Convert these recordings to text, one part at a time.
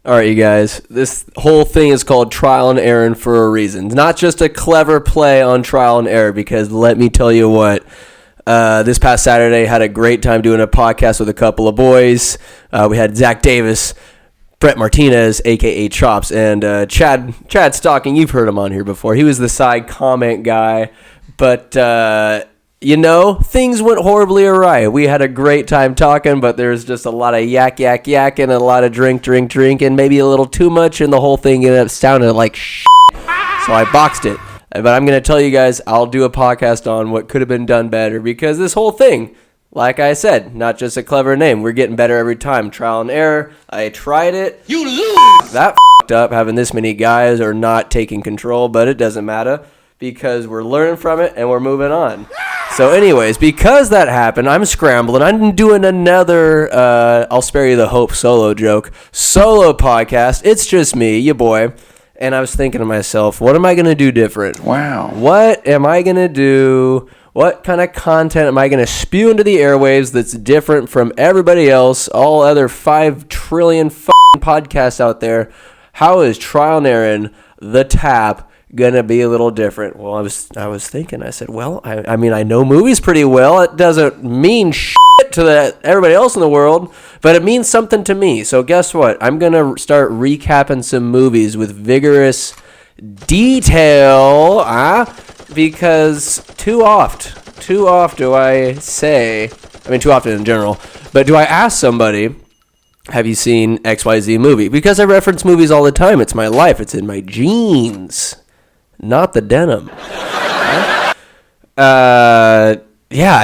All right, you guys, this whole thing is called Trial and Error for a reason. Not just a clever play on trial and error, because let me tell you what, this past Saturday, had a great time doing a podcast with a couple of boys. We had Zach Davis, Brett Martinez, a.k.a. Chops, and Chad Stocking. You've heard him on here before. He was the side comment guy, but things went horribly awry. We had a great time talking, but there's just a lot of yak, and a lot of drink, and maybe a little too much, and the whole thing ended up sounding like shit. So I boxed it. But I'm going to tell you guys, I'll do a podcast on what could have been done better, because this whole thing, like I said, not just a clever name. We're getting better every time. Trial and error. I tried it. You lose! That f***ed up, having this many guys or not taking control, but it doesn't matter, because we're learning from it and we're moving on. So anyways, because that happened, I'm scrambling. I'm doing another, I'll spare you the hope solo podcast. It's just me, your boy. And I was thinking to myself, what am I going to do different? Wow. What am I going to do? What kind of content am I going to spew into the airwaves that's different from everybody else, all other 5 trillion podcasts out there? How is Trial and Error, the tap, gonna be a little different? Well, I was thinking, I said, well, I mean, I know movies pretty well. It doesn't mean shit to everybody else in the world, but it means something to me. So guess what? I'm gonna start recapping some movies with vigorous detail, because too oft do I say, I mean, too often in general, but do I ask somebody, have you seen XYZ movie? Because I reference movies all the time. It's my life. It's in my genes. Not the denim. I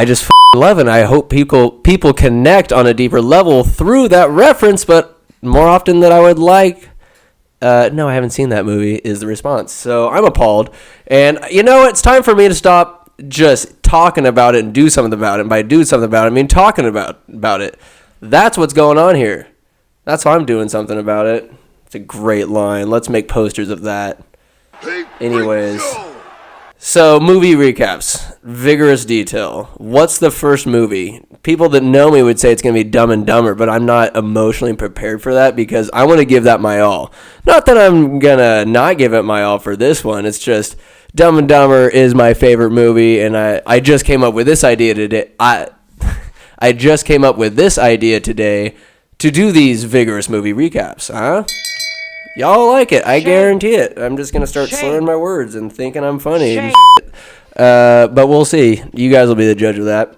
just love it. I hope people connect on a deeper level through that reference, but more often than I would like. No, I haven't seen that movie, is the response. So I'm appalled. And it's time for me to stop just talking about it and do something about it. And by do something about it, I mean talking about it. That's what's going on here. That's why I'm doing something about it. It's a great line. Let's make posters of that. Anyways, so movie recaps, vigorous detail. What's the first movie? People that know me would say it's going to be Dumb and Dumber, but I'm not emotionally prepared for that, because I want to give that my all. Not that I'm going to not give it my all for this one. It's just Dumb and Dumber is my favorite movie, and I just came up with this idea today. I just came up with this idea today to do these vigorous movie recaps, Y'all like it. I guarantee it. I'm just going to start slurring my words and thinking I'm funny. And but we'll see. You guys will be the judge of that.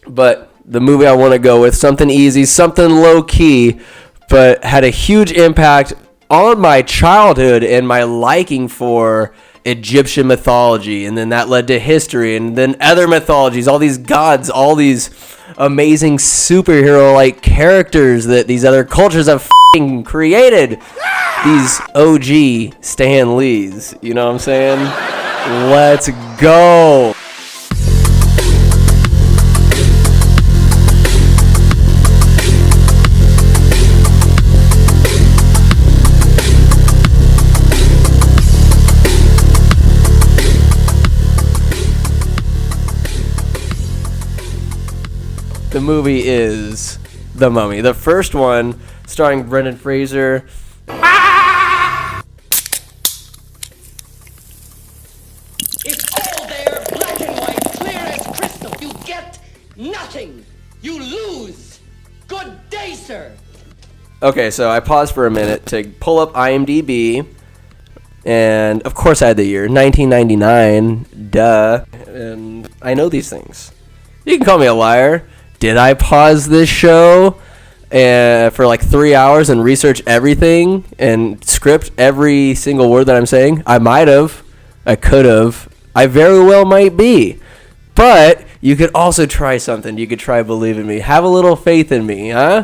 But the movie I want to go with, something easy, something low-key, but had a huge impact on my childhood and my liking for Egyptian mythology. And then that led to history and then other mythologies, all these gods, all these amazing superhero-like characters that these other cultures have created. These OG Stan Lees, you know what I'm saying? Let's go. The movie is The Mummy. The first one, starring Brendan Fraser. Nothing. You lose. Good day, sir. Okay, so I paused for a minute to pull up IMDb, and of course I had the year 1999. Duh. And I know these things. You can call me a liar. Did I pause this show for like 3 hours and research everything and script every single word that I'm saying? I might have. I could have. I very well might be. But you could also try something. You could try Believe in Me. Have a little faith in me, huh?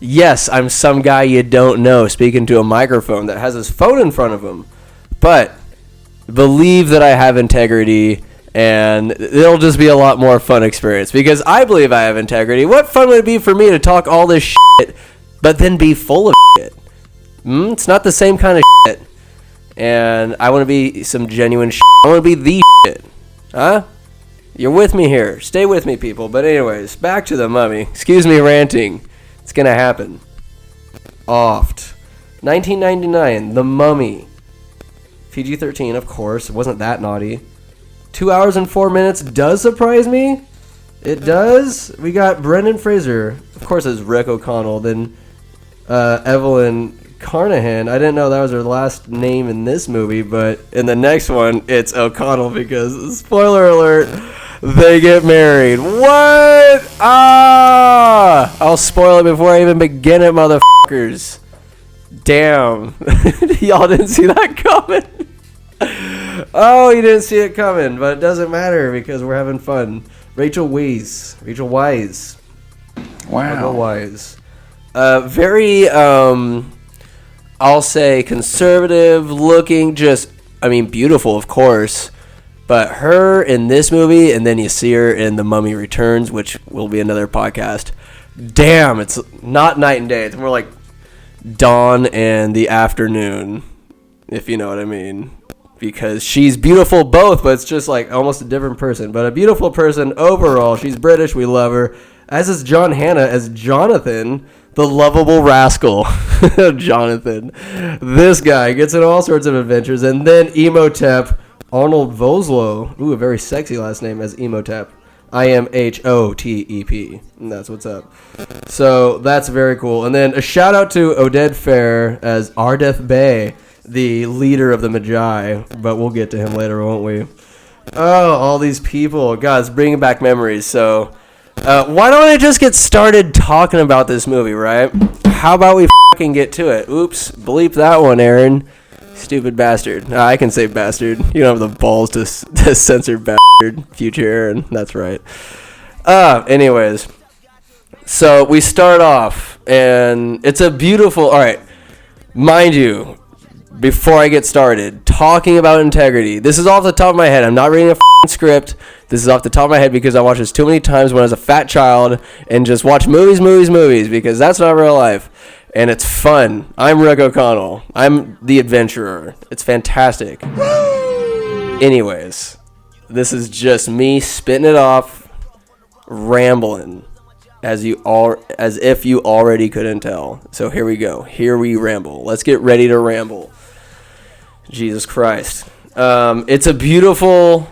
Yes, I'm some guy you don't know speaking to a microphone that has his phone in front of him. But believe that I have integrity, and it'll just be a lot more fun experience, because I believe I have integrity. What fun would it be for me to talk all this shit, but then be full of shit? It's not the same kind of shit. And I want to be some genuine shit. I want to be the shit. Huh? You're with me here. Stay with me, people. But anyways, back to The Mummy. Excuse me ranting. It's going to happen. Oft. 1999, The Mummy. PG-13, of course. It wasn't that naughty. 2 hours and 4 minutes does surprise me. It does. We got Brendan Fraser. Of course, it's Rick O'Connell. Then Evelyn Carnahan. I didn't know that was her last name in this movie, but in the next one, it's O'Connell because, spoiler alert, they get married. What? Ah! I'll spoil it before I even begin it, motherfuckers. Damn. Y'all didn't see that coming. Oh, you didn't see it coming, but it doesn't matter because we're having fun. Rachel Weisz. Wow. Wise. Very, I'll say conservative looking, beautiful, of course. But her in this movie, and then you see her in The Mummy Returns, which will be another podcast. Damn, it's not night and day. It's more like dawn and the afternoon, if you know what I mean. Because she's beautiful both, but it's just like almost a different person. But a beautiful person overall. She's British. We love her. As is John Hannah as Jonathan, the lovable rascal. Jonathan. This guy gets in all sorts of adventures. And then Emotep, Arnold Vosloo. Ooh, a very sexy last name as Emotep. IMHOTEP. And that's what's up. So that's very cool. And then a shout out to Oded Fair as Ardeth Bey, the leader of the Magi, but we'll get to him later, won't we? Oh, all these people. God, it's bringing back memories. So, why don't I just get started talking about this movie, right? How about we fucking get to it? Oops, bleep that one, Aaron. Stupid bastard. I can say bastard. You don't have the balls to censor bastard, future Aaron. That's right. Anyways. So, we start off, and it's a beautiful... All right, mind you... Before I get started, talking about integrity. This is off the top of my head. I'm not reading a script. This is off the top of my head because I watched this too many times when I was a fat child and just watch movies because that's not real life. And it's fun. I'm Rick O'Connell. I'm the adventurer. It's fantastic. Anyways, this is just me spitting it off, rambling. As if you already couldn't tell. So here we go. Here we ramble. Let's get ready to ramble. Jesus Christ. It's a beautiful...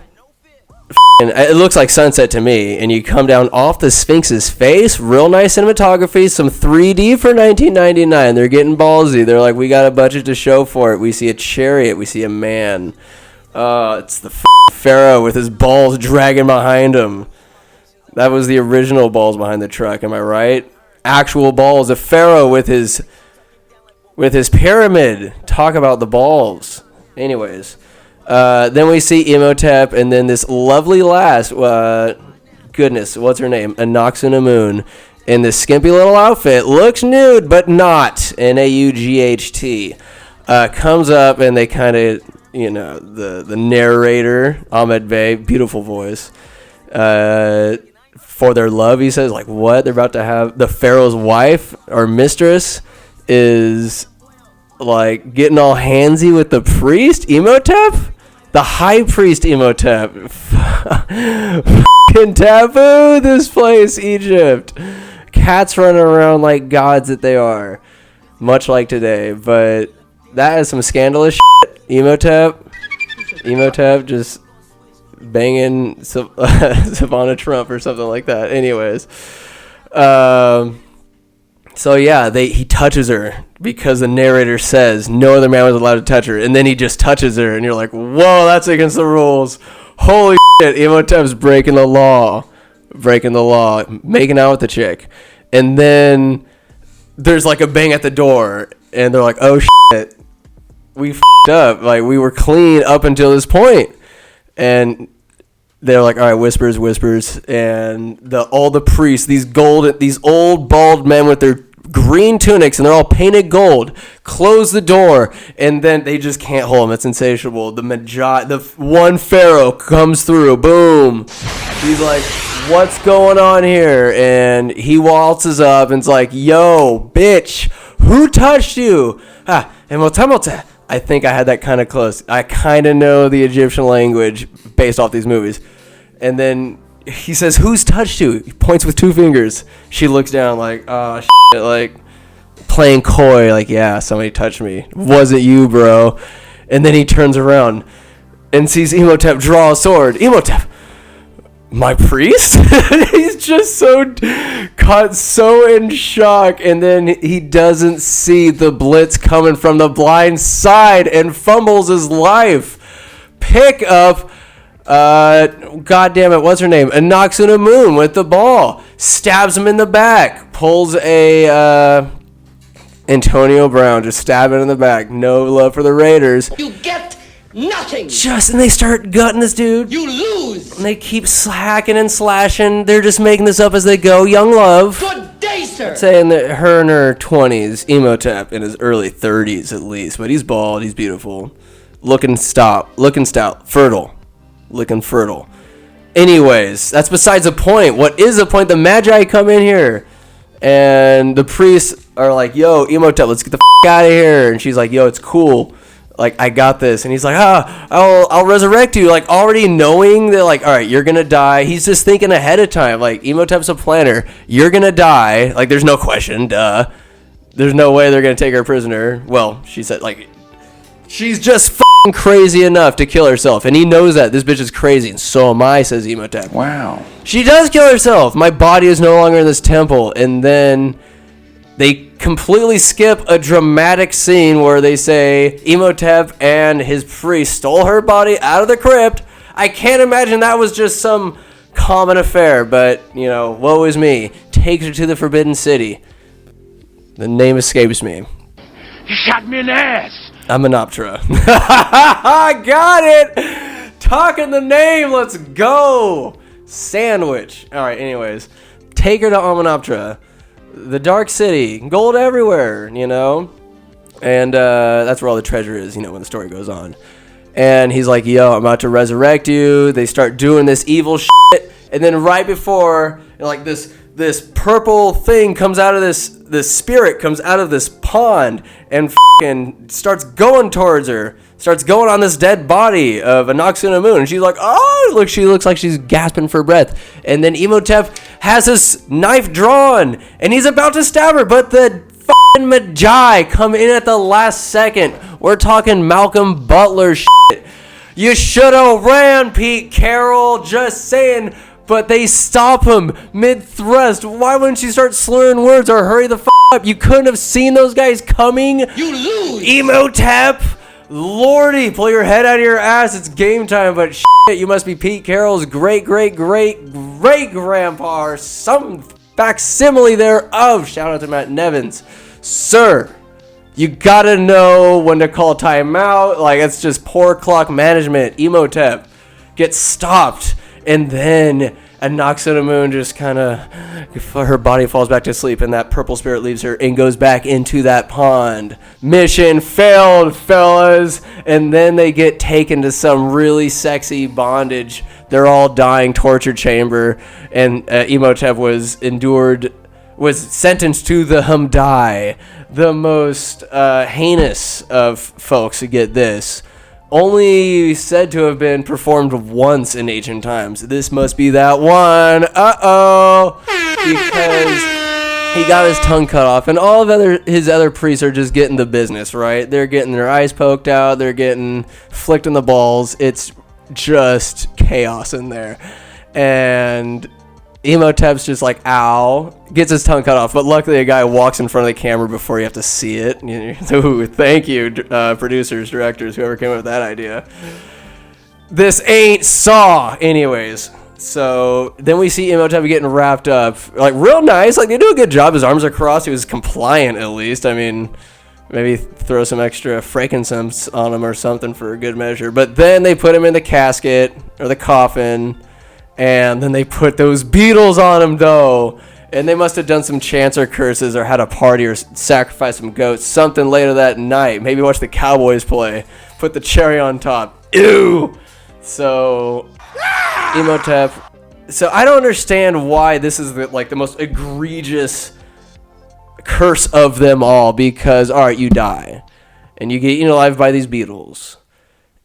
It looks like sunset to me. And you come down off the Sphinx's face. Real nice cinematography. Some 3D for 1999. They're getting ballsy. They're like, we got a budget to show for it. We see a chariot. We see a man. It's the Pharaoh with his balls dragging behind him. That was the original balls behind the truck, am I right? Actual balls. The Pharaoh with his pyramid. Talk about the balls. Anyways. Then we see Emotep, and then this lovely lass, goodness, what's her name? Anoxinamoon. In this skimpy little outfit. Looks nude, but not. N-A-U-G-H-T. Comes up, and they kind of, the narrator, Ahmed Bey, beautiful voice. For their love, he says, like, what? They're about to have the Pharaoh's wife or mistress is, like, getting all handsy with the priest, Emotep? The high priest Emotep. Fucking taboo, this place, Egypt. Cats running around like gods that they are. Much like today. But that is some scandalous shit. Emotep just... banging Savannah Trump or something like that. Anyways, so yeah, he touches her because the narrator says no other man was allowed to touch her, and then he just touches her, and you're like, whoa, that's against the rules. Holy shit, Emotep's breaking the law, making out with the chick, and then there's like a bang at the door, and they're like, oh shit, we f***ed up, like we were clean up until this point. And they're like, all right, whispers, and all the priests, these old bald men with their green tunics, and they're all painted gold, close the door, and then they just can't hold them. It's insatiable. The Magi, the one pharaoh comes through, boom. He's like, what's going on here? And he waltzes up and's like, yo, bitch, who touched you? Emotemote. I think I had that kind of close. I kind of know the Egyptian language based off these movies. And then he says, who's touched you? He points with two fingers. She looks down like, oh, shit, like, playing coy, like, yeah, somebody touched me. Wasn't you, bro. And then he turns around and sees Imhotep draw a sword. Imhotep, my priest? He's just so caught so in shock, and then he doesn't see the blitz coming from the blind side and fumbles his life. Pick up, God damn it, what's her name? Anaxunamun with the ball. Stabs him in the back. Pulls a Antonio Brown, just stabbing in the back. No love for the Raiders. You get nothing. And they start gutting this dude. You lose. And they keep hacking and slashing. They're just making this up as they go. Young love. Good day, sir. Saying that her in her 20s, Imhotep in his early 30s at least. But he's bald. He's beautiful. Looking stout. Fertile. Looking fertile. Anyways, that's besides the point. What is the point? The Magi come in here. And the priests are like, yo, Imhotep, let's get the out of here. And she's like, yo, it's cool. Like, I got this. And he's like, I'll resurrect you. Like, already knowing that, like, all right, you're going to die. He's just thinking ahead of time. Like, Imhotep's a planner. You're going to die. Like, there's no question. Duh. There's no way they're going to take her prisoner. Well, she said, like, she's just f***ing crazy enough to kill herself. And he knows that. This bitch is crazy. And so am I, says Imhotep. Wow. She does kill herself. My body is no longer in this temple. And then they completely skip a dramatic scene where they say Imhotep and his priest stole her body out of the crypt. I can't imagine that was just some common affair, but, you know, woe is me. Takes her to the Forbidden City. The name escapes me. You shot me in the ass. Amenoptera. I got it! Talking the name, let's go! Sandwich. Alright, anyways. Take her to Amenoptera. The Dark City, gold everywhere, you know, and that's where all the treasure is, you know, when the story goes on. And he's like, yo, I'm about to resurrect you. They start doing this evil shit, and then right before, like, this purple thing comes out of this spirit comes out of this pond and fucking starts going towards her. Starts going on this dead body of Anaxunamun. And she's like, oh, look, she looks like she's gasping for breath. And then Imhotep has his knife drawn. And he's about to stab her. But the fucking Magi come in at the last second. We're talking Malcolm Butler shit. You should have ran, Pete Carroll. Just saying. But they stop him mid-thrust. Why wouldn't you start slurring words or hurry the up? You couldn't have seen those guys coming. You lose. Imhotep. Lordy, pull your head out of your ass. It's game time, but shit, you must be Pete Carroll's great-great-great-great-grandpa or some facsimile thereof. Shout out to Matt Nevins. Sir, you gotta know when to call timeout. Like, it's just poor clock management. Imhotep gets stopped, and then Anaxunamun just kind of, her body falls back to sleep, and that purple spirit leaves her and goes back into that pond. Mission failed, fellas. And then they get taken to some really sexy bondage. They're all dying torture chamber, and Imhotep was sentenced to the Hamdai, the most heinous of folks to get this. Only said to have been performed once in ancient times. This must be that one. Uh-oh. Because he got his tongue cut off. And all of his other priests are just getting the business, right? They're getting their eyes poked out. They're getting flicked in the balls. It's just chaos in there. And Imhotep's just like, ow, gets his tongue cut off. But luckily a guy walks in front of the camera before you have to see it. Ooh, thank you, producers, directors, whoever came up with that idea. This ain't Saw. Anyways, so then we see Imhotep getting wrapped up. Like, real nice. Like, they do a good job. His arms are crossed. He was compliant, at least. I mean, maybe throw some extra frankincense on him or something for a good measure. But then they put him in the casket, or the coffin. And then they put those beetles on him, though. And they must have done some chants or curses or had a party or sacrificed some goats. Something later that night. Maybe watch the Cowboys play. Put the cherry on top. Ew! So, Imhotep. So, I don't understand why this is the most egregious curse of them all. Because, alright, you die. And you get eaten alive by these beetles.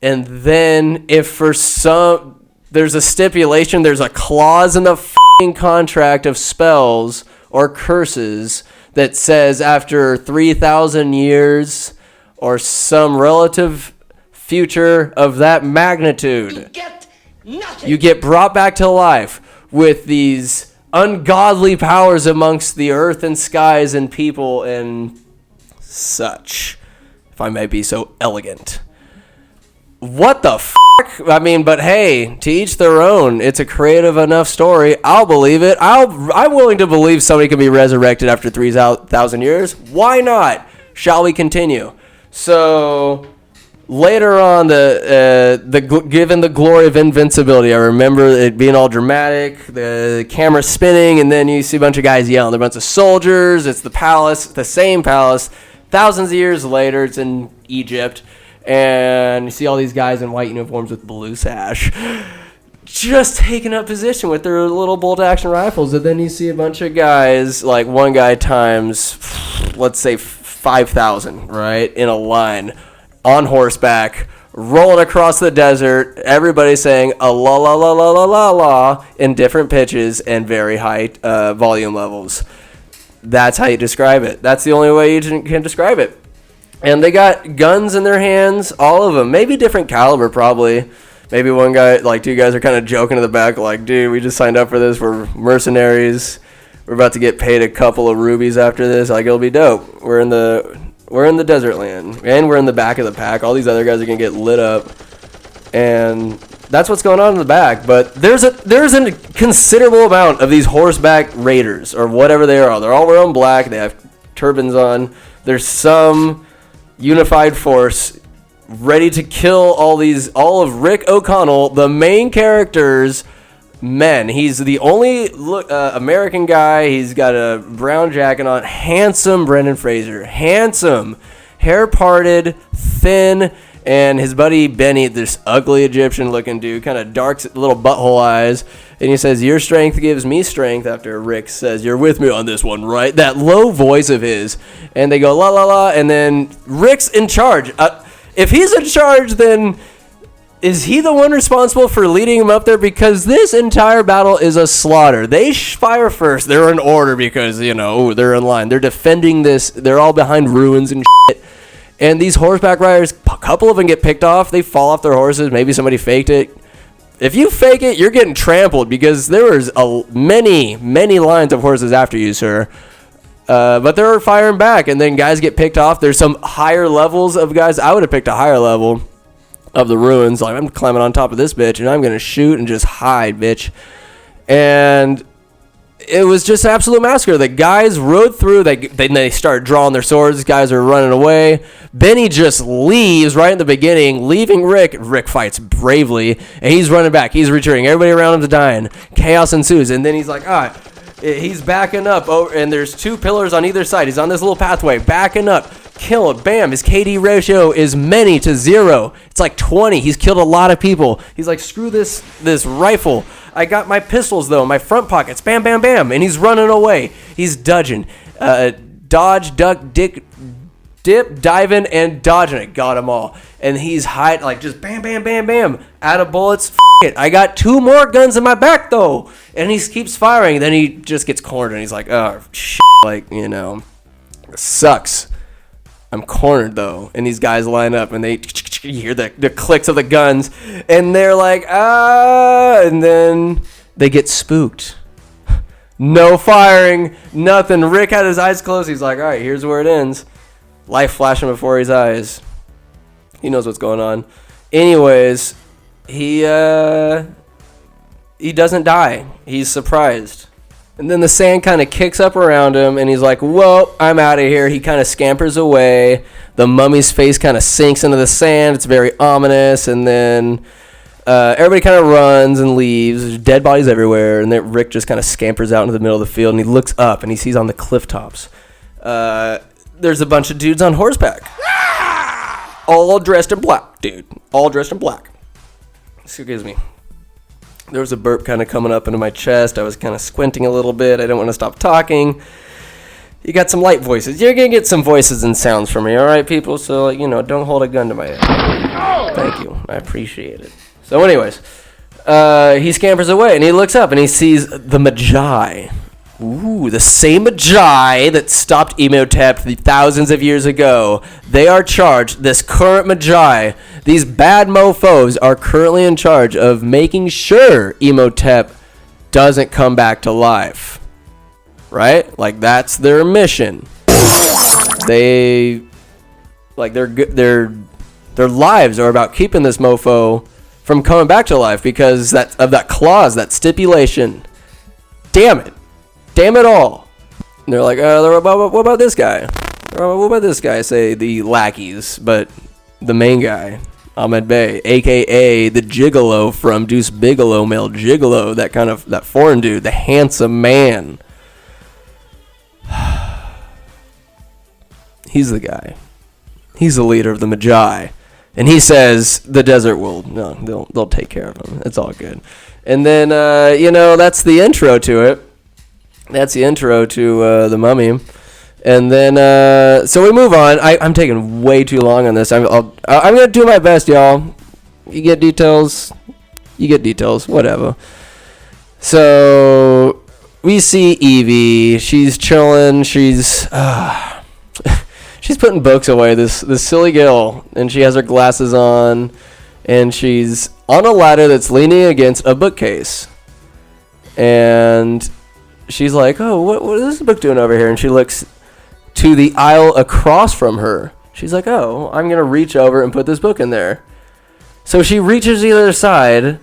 And then, if for some... There's a stipulation, there's a clause in the f***ing contract of spells or curses that says after 3,000 years or some relative future of that magnitude, Get nothing. you get brought back to life with these ungodly powers amongst the earth and skies and people and such, if I may be so elegant. What the fuck? I mean, but hey, to each their own. It's a creative enough story. I'll believe it. I'm willing to believe somebody can be resurrected after 3,000 years. Why not? Shall we continue? So later on, given the glory of invincibility, I remember it being all dramatic, the camera spinning, and then you see a bunch of guys yelling. They're a bunch of soldiers. It's the palace, the same palace. Thousands of years later, it's in Egypt. And you see all these guys in white uniforms with blue sash just taking up position with their little bolt-action rifles. And then you see a bunch of guys, like one guy times, let's say 5,000, right, in a line, on horseback, rolling across the desert, everybody saying a la la la la la la la in different pitches and very high volume levels. That's how you describe it. That's the only way you can describe it. And they got guns in their hands, all of them. Maybe different caliber, probably. Maybe one guy, like two guys are kind of joking in the back, like, dude, we just signed up for this. We're mercenaries. We're about to get paid a couple of rubies after this. Like, it'll be dope. We're in the desert land, and we're in the back of the pack. All these other guys are gonna get lit up, and that's what's going on in the back. But there's a considerable amount of these horseback raiders or whatever they are. They're all wearing black. They have turbans on. There's some unified force ready to kill all of Rick O'Connell, the main character's men. He's the only American guy. He's got a brown jacket on. Handsome Brendan Fraser. Handsome. Hair parted, thin, and his buddy Benny, this ugly Egyptian looking dude, kind of dark little butthole eyes. And he says, your strength gives me strength, after Rick says, you're with me on this one, right? That low voice of his. And they go, la, la, la. And then Rick's in charge. If he's in charge, then is he the one responsible for leading him up there? Because this entire battle is a slaughter. They fire first. They're in order because, they're in line. They're defending this. They're all behind ruins and shit. And these horseback riders, a couple of them get picked off. They fall off their horses. Maybe somebody faked it. If you fake it, you're getting trampled because there was many, many lines of horses after you, sir. But they're firing back, and then guys get picked off. There's some higher levels of guys. I would have picked a higher level of the ruins. Like, I'm climbing on top of this bitch, and I'm going to shoot and just hide, bitch. And it was just absolute massacre. The guys rode through. They start drawing their swords. Guys are running away. Benny just leaves right in the beginning, leaving Rick. Rick fights bravely, and he's running back. He's retreating. Everybody around him's dying. Chaos ensues, and then he's like, he's backing up. Oh, and there's two pillars on either side. He's on this little pathway, backing up. Kill it. Bam. His KD ratio is many to 0. It's like 20. He's killed a lot of people. He's like, screw this rifle. I got my pistols, though, in my front pockets. Bam, bam, bam. And he's running away. He's dodging. Dodge, duck, dip, diving, and dodging it. Got them all. And he's hiding, like, just bam, bam, bam, bam. Out of bullets. It. I got 2 more guns in my back, though. And he keeps firing. Then he just gets cornered. And he's like, oh, shit. Like, it sucks. I'm cornered, though. And these guys line up, and you hear the clicks of the guns, and they're like, and then they get spooked. No firing, nothing. Rick had his eyes closed. He's like, all right, here's where it ends. Life flashing before his eyes. He knows what's going on. Anyways, he doesn't die. He's surprised. And then the sand kind of kicks up around him, and he's like, whoa, I'm out of here. He kind of scampers away. The mummy's face kind of sinks into the sand. It's very ominous. And then everybody kind of runs and leaves. There's dead bodies everywhere. And then Rick just kind of scampers out into the middle of the field, and he looks up, and he sees on the cliff tops, there's a bunch of dudes on horseback. All dressed in black, dude. All dressed in black. Excuse me. There was a burp kind of coming up into my chest. I was kind of squinting a little bit. I didn't want to stop talking. You got some light voices. You're going to get some voices and sounds from me, all right, people? So, don't hold a gun to my head. Thank you. I appreciate it. So, anyways, he scampers away, and he looks up, and he sees the Magi. Ooh, the same Magi that stopped Emotep thousands of years ago. They are charged, this current Magi, these bad mofos are currently in charge of making sure Emotep doesn't come back to life. Right? Like, that's their mission. They, like, their lives are about keeping this mofo from coming back to life because of that clause, that stipulation. Damn it. Damn it all. And they're like, what about this guy? What about this guy? Say the lackeys, but the main guy, Ahmed Bey, a.k.a. the gigolo from Deuce Bigalow, Male Gigolo, that foreign dude, the handsome man. He's the guy. He's the leader of the Magi. And he says the desert will, no, they'll take care of him. It's all good. And then, that's the intro to it. That's the intro to the Mummy. And then, so we move on. I'm taking way too long on this. I'm going to do my best, y'all. You get details, whatever. So we see Evie. She's chilling. She's putting books away, this silly girl. And she has her glasses on. And she's on a ladder that's leaning against a bookcase. And she's like, oh, what is this book doing over here? And she looks to the aisle across from her. She's like, oh, I'm going to reach over and put this book in there. So she reaches the other side,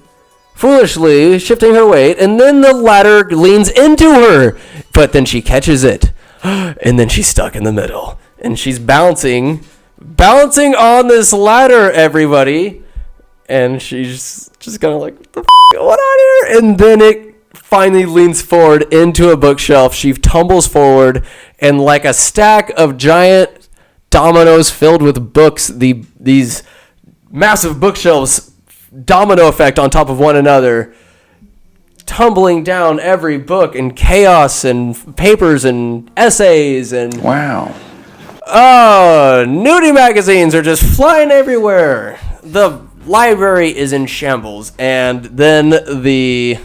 foolishly shifting her weight, and then the ladder leans into her. But then she catches it, and then she's stuck in the middle. And she's bouncing on this ladder, everybody. And she's just kind of like, what the going on here? And then it finally leans forward into a bookshelf. She tumbles forward, and like a stack of giant dominoes filled with books, these massive bookshelves, domino effect on top of one another, tumbling down every book, and chaos and papers and essays and Wow. Nudie magazines are just flying everywhere. The library is in shambles, and then the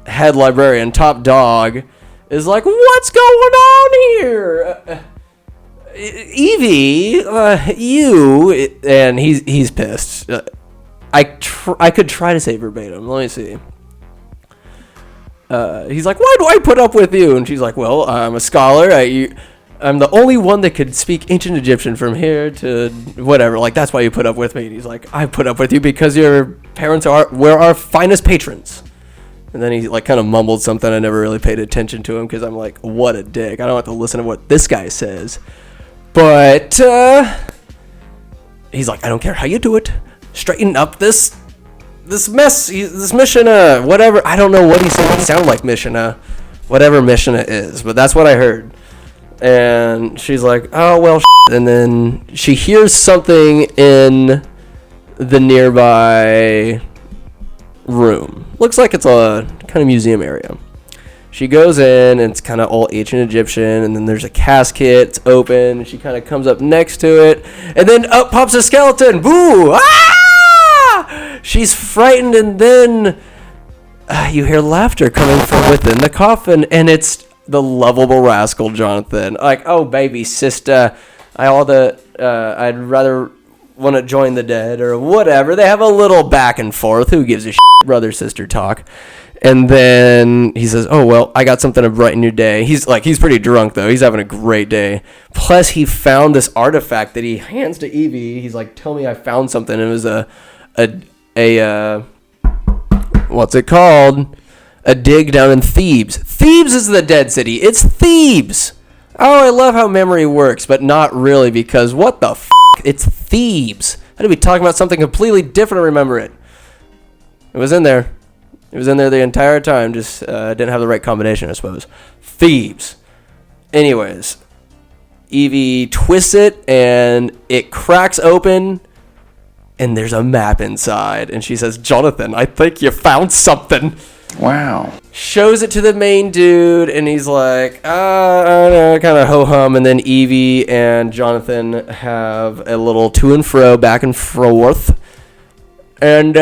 head librarian, Top Dog, is like, what's going on here? Evie, you, and he's pissed. I could try to say verbatim. Let me see. He's like, why do I put up with you? And she's like, well, I'm a scholar. I'm the only one that could speak ancient Egyptian from here to whatever. Like, that's why you put up with me. And he's like, I put up with you because your parents were our finest patrons. And then he like kind of mumbled something. I never really paid attention to him because I'm like, what a dick. I don't have to listen to what this guy says. But he's like, I don't care how you do it. Straighten up this mess, this Mishnah, whatever. I don't know what he said. It sounded like Mishnah, whatever Mishnah is. But that's what I heard. And she's like, oh, well, and then she hears something in the nearby room. Looks like it's a kind of museum area. She goes in, and it's kind of all ancient Egyptian, and then there's a casket. It's open, and she kind of comes up next to it, and then up pops a skeleton. Boo! Ah! She's frightened, and then you hear laughter coming from within the coffin, and it's the lovable rascal Jonathan. Like, oh, baby sister, I'd rather want to join the dead or whatever. They have a little back and forth. Who gives a shit? Brother sister talk. And then he says, oh, well, I got something to brighten your day. He's pretty drunk, though. He's having a great day. Plus, he found this artifact that he hands to Evie. He's like, tell me I found something. It was a what's it called? A dig down in Thebes. Thebes is the dead city. It's Thebes. Oh, I love how memory works, but not really, because what the f***? It's Thebes. I had to be talking about something completely different to remember it. It was in there. It was in there the entire time, just didn't have the right combination, I suppose. Thebes. Anyways, Evie twists it, and it cracks open, and there's a map inside. And she says, Jonathan, I think you found something. Wow. Shows it to the main dude, and he's like, I don't know, kind of ho-hum. And then Evie and Jonathan have a little to and fro, back and forth. And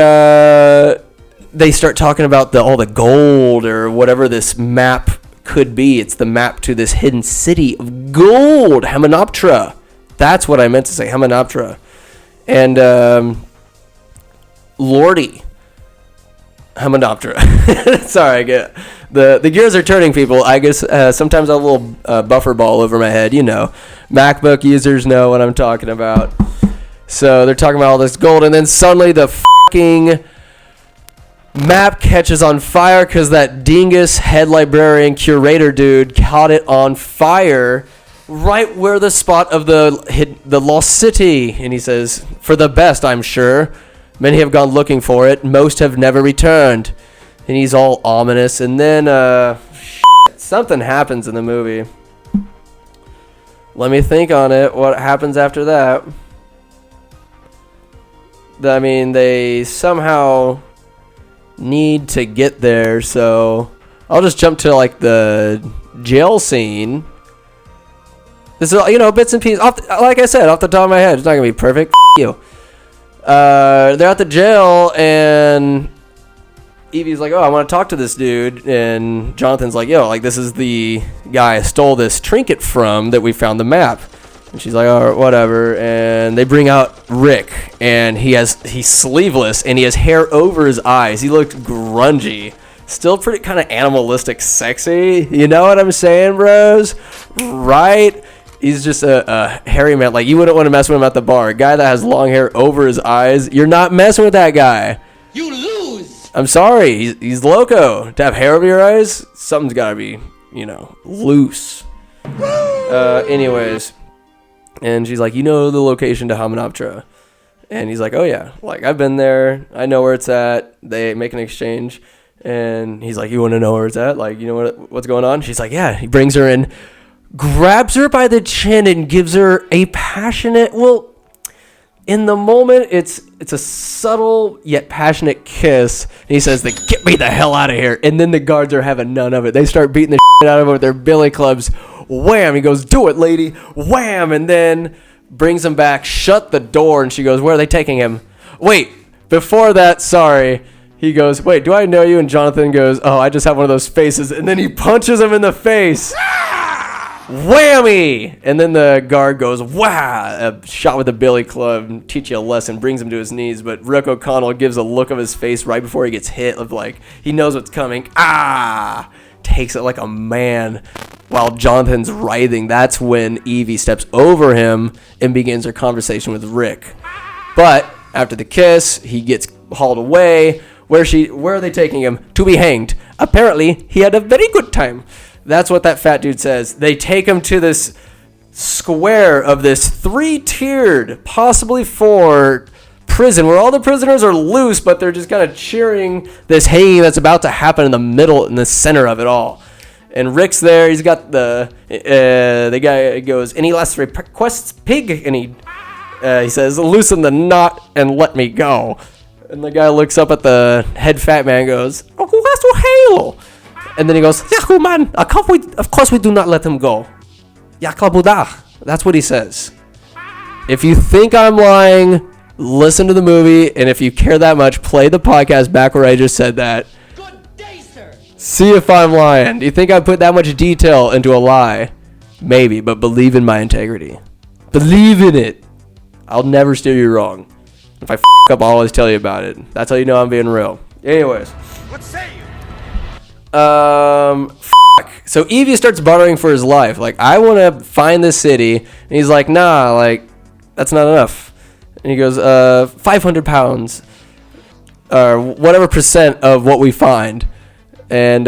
they start talking about all the gold or whatever this map could be. It's the map to this hidden city of gold, Hamunaptra. That's what I meant to say, Hamunaptra. And Lordy Hamunaptra. Sorry, I get the gears are turning, people. I guess sometimes I have a little buffer ball over my head. You know, MacBook users know what I'm talking about. So they're talking about all this gold, and then suddenly the fucking map catches on fire because that dingus head librarian curator dude caught it on fire right where the spot of the lost city. And he says, "For the best, I'm sure. Many have gone looking for it. Most have never returned." And he's all ominous. And then something happens in the movie. Let me think on it. What happens after that? I mean, they somehow need to get there, so I'll just jump to like the jail scene. This is, you know, bits and pieces. Like I said, off the top of my head, it's not gonna be perfect. You. They're at the jail, and Evie's like, "Oh, I want to talk to this dude," and Jonathan's like, "Yo, like this is the guy I stole this trinket from that we found the map." And she's like, "Oh, whatever." And they bring out Rick, and he's sleeveless, and he has hair over his eyes. He looked grungy, still pretty kind of animalistic, sexy. You know what I'm saying, bros? Right? He's just a hairy man. Like, you wouldn't want to mess with him at the bar. A guy that has long hair over his eyes, you're not messing with that guy. You lose. I'm sorry. He's loco. To have hair over your eyes, something's got to be, you know, loose. Anyways. And she's like, "You know the location to Hamunaptra?" And he's like, "Oh, yeah. Like, I've been there. I know where it's at." They make an exchange. And he's like, "You want to know where it's at? Like, you know what's going on?" She's like, "Yeah." He brings her in, grabs her by the chin, and gives her a passionate, well, in the moment, it's a subtle yet passionate kiss. And he says, "Get me the hell out of here." And then the guards are having none of it. They start beating the shit out of him with their billy clubs. Wham! He goes, "Do it, lady." Wham! And then brings him back, shut the door, and she goes, "Where are they taking him?" Wait, before that, sorry. He goes, "Wait, do I know you?" And Jonathan goes, "Oh, I just have one of those faces." And then he punches him in the face. Whammy! And then the guard goes, "Wow!" A shot with a billy club, teach you a lesson, brings him to his knees. But Rick O'Connell gives a look of his face right before he gets hit of like, he knows what's coming. Ah! Takes it like a man while Jonathan's writhing. That's when Evie steps over him and begins her conversation with Rick. But after the kiss, he gets hauled away. Where are they taking him? To be hanged. Apparently, he had a very good time. That's what that fat dude says. They take him to this square of this 3-tiered, possibly 4 prison where all the prisoners are loose, but they're just kind of cheering this hanging that's about to happen in the middle, in the center of it all. And Rick's there. He's got the guy goes, "Any last requests, pig?" And he says, "Loosen the knot and let me go." And the guy looks up at the head fat man and goes, "Oh, who has to hail?" And then he goes, "Yahoo, man, of course we do not let him go. Yaklabudah." That's what he says. If you think I'm lying, listen to the movie, and if you care that much, play the podcast back where I just said that. Good day, sir. See if I'm lying. Do you think I put that much detail into a lie? Maybe, but believe in my integrity. Believe in it. I'll never steer you wrong. If I up, I'll always tell you about it. That's how you know I'm being real. Anyways. What say you? So Evie starts bartering for his life. Like, "I want to find this city." And he's like, "Nah, like, that's not enough." And he goes, 500 pounds. Or whatever percent of what we find. And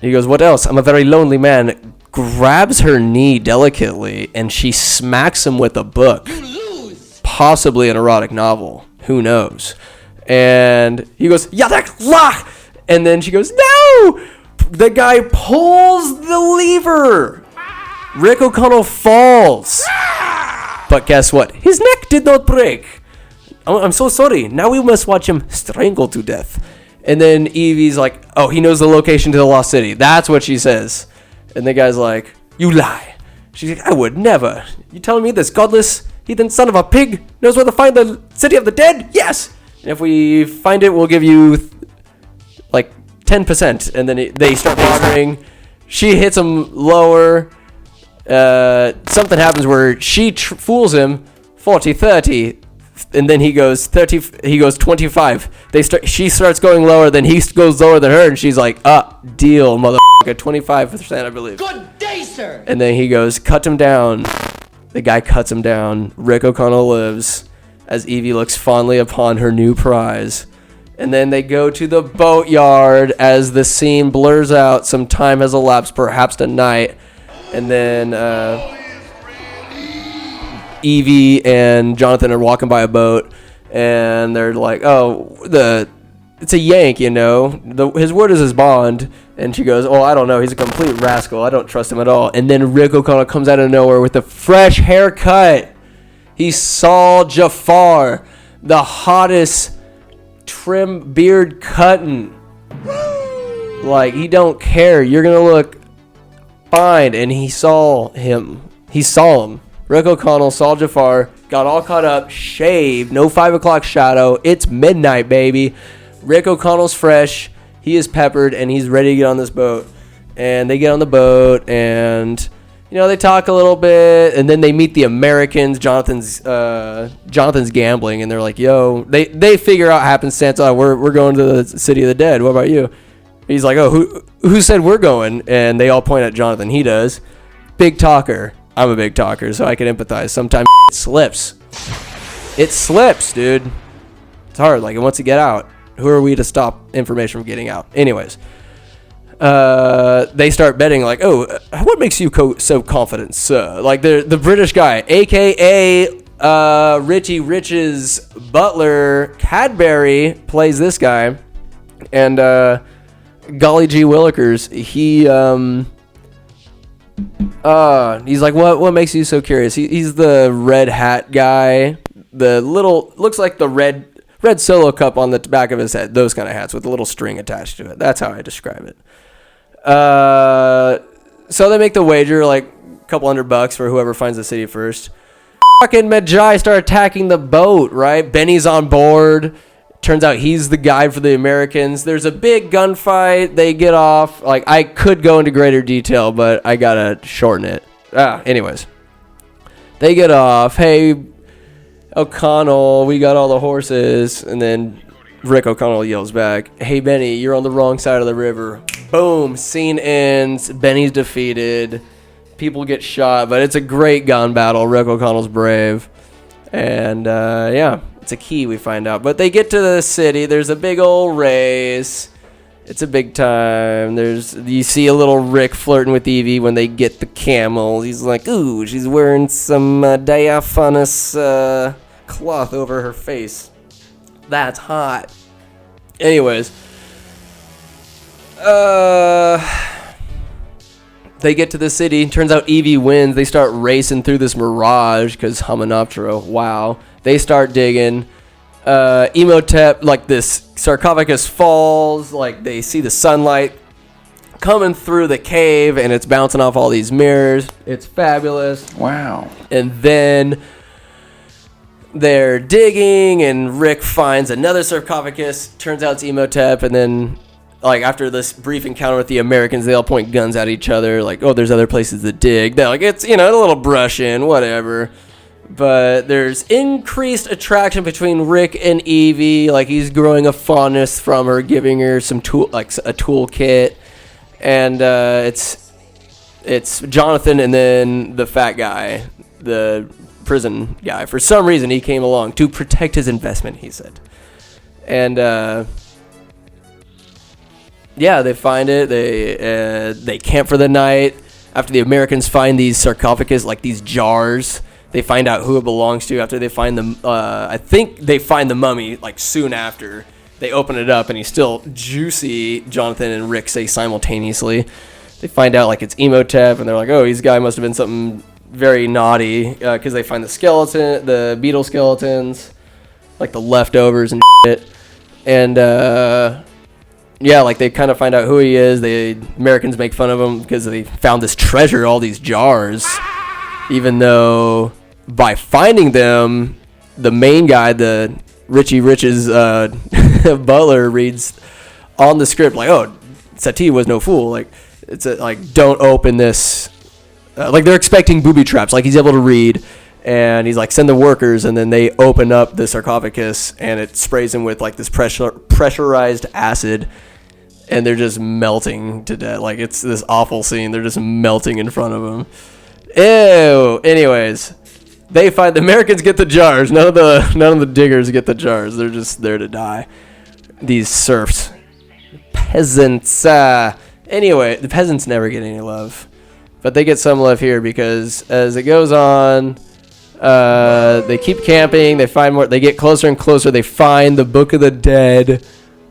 he goes, "What else? I'm a very lonely man." Grabs her knee delicately, and she smacks him with a book. You lose. Possibly an erotic novel. Who knows? And he goes, "Yadak la!" And then she goes, "No!" The guy pulls the lever. Rick O'Connell falls. But guess what? His neck did not break. Oh, I'm so sorry. Now we must watch him strangled to death. And then Evie's like, "Oh, he knows the location to the lost city." That's what she says. And the guy's like, "You lie." She's like, "I would never. You telling me this godless heathen son of a pig knows where to find the city of the dead? Yes. And if we find it, we'll give you like 10%. And then they start bartering. She hits him lower. Something happens where she fools him 40-30, and then he goes 30. He goes 25. She starts going lower, then he goes lower than her, and she's like, deal, motherfucker, 25%, I believe. Good day, sir. And then he goes, cut him down. The guy cuts him down. Rick O'Connell lives as Evie looks fondly upon her new prize. And then they go to the boatyard as the scene blurs out. Some time has elapsed, perhaps the night. And then Evie and Jonathan are walking by a boat, and they're like, it's a Yank, you know. His word is his bond. And she goes, I don't know. He's a complete rascal. I don't trust him at all. And then Rick O'Connell comes out of nowhere with a fresh haircut. He's Saul Jafar, the hottest trim beard cutting. Like, he don't care. You're going to look fine. And he saw him. Rick O'Connell, Saul Jafar, got all caught up, shaved, no 5 o'clock shadow. It's midnight, baby. Rick O'Connell's fresh. He is peppered, and he's ready to get on this boat. And they get on the boat, and, you know, they talk a little bit, and then they meet the Americans. Jonathan's gambling, and they're like, yo, they figure out happenstance, we're going to the city of the dead. What about you? He's like, who said we're going? And they all point at Jonathan. He does. Big talker. I'm a big talker, so I can empathize. Sometimes it slips. It slips, dude. It's hard. Like, it wants to get out. Who are we to stop information from getting out? Anyways, they start betting like, what makes you so confident, sir? Like the British guy, a.k.a. Richie Rich's butler, Cadbury, plays this guy. And golly gee willikers, he's like, what makes you so curious? He's the red hat guy. The little, looks like the red Solo cup on the back of his head, those kind of hats with a little string attached to it. That's how I describe it. So they make the wager, like a couple $100 for whoever finds the city first. Fucking Magi start attacking the boat, right? Benny's on board. Turns out he's the guide for the Americans. There's a big gunfight. They get off. Like, I could go into greater detail, but I gotta shorten it. Anyways. They get off. Hey, O'Connell, we got all the horses. And then Rick O'Connell yells back, hey, Benny, you're on the wrong side of the river. Boom, scene ends. Benny's defeated. People get shot, but it's a great gun battle. Rick O'Connell's brave. And, it's a key, we find out. But they get to the city. There's a big old race. It's a big time. You see a little Rick flirting with Evie when they get the camel. He's like, ooh, she's wearing some diaphanous cloth over her face. That's hot. Anyways. They get to the city. Turns out Evie wins. They start racing through this mirage because Hominoptero. Wow. They start digging. Emotep, like this sarcophagus falls. Like they see the sunlight coming through the cave and it's bouncing off all these mirrors. It's fabulous. Wow. And then they're digging and Rick finds another sarcophagus. Turns out it's Emotep. And then, like, after this brief encounter with the Americans, they all point guns at each other. Like, oh, there's other places to dig. They're like, it's, a little brush in, whatever. But there's increased attraction between Rick and Evie. Like, he's growing a fondness from her, giving her some tool, like a toolkit. And it's Jonathan and then the fat guy, the prison guy. For some reason, he came along to protect his investment, he said. And they find it. They camp for the night. After the Americans find these sarcophagus, like these jars, they find out who it belongs to. After they find them, I think they find the mummy like soon after. They open it up and he's still juicy. Jonathan and Rick say simultaneously. They find out like it's Emotep and they're like, oh, this guy must have been something very naughty because they find the beetle skeletons, like the leftovers and shit. And like they kind of find out who he is. The Americans make fun of him because they found this treasure, all these jars. Even though by finding them, the main guy, the Richie Rich's butler, reads on the script like, "Oh, Satie was no fool." Like It's like, don't open this. Like, they're expecting booby traps. Like, he's able to read. And he's like, send the workers. And then they open up the sarcophagus. And it sprays him with, like, this pressurized acid. And they're just melting to death. Like, it's this awful scene. They're just melting in front of him. Ew. Anyways, the Americans get the jars. None of the diggers get the jars. They're just there to die. These serfs. Peasants. Anyway, the peasants never get any love. But they get some love here because as it goes on, they keep camping. They find more. They get closer and closer. They find the Book of the Dead,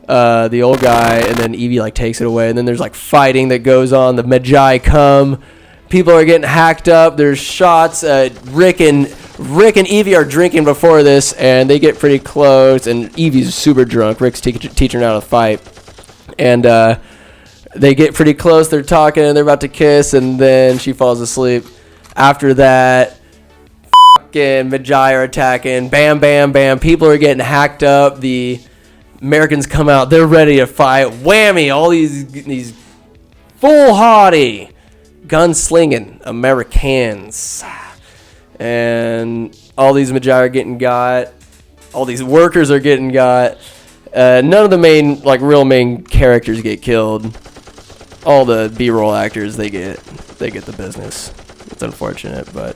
the old guy, and then Evie like takes it away. And then there's like fighting that goes on. The Magi come. People are getting hacked up. There's shots. Rick and Evie are drinking before this, and they get pretty close. And Evie's super drunk. Rick's teaching her how to fight, and they get pretty close. They're talking. They're about to kiss, and then she falls asleep. After that, fucking Magi are attacking. Bam, bam, bam. People are getting hacked up. The Americans come out. They're ready to fight. Whammy! All these foolhardy, gunslinging Americans, and all these Magi are getting got. All these workers are getting got. None of the real main characters get killed. All the B-roll actors, they get the business. It's unfortunate, but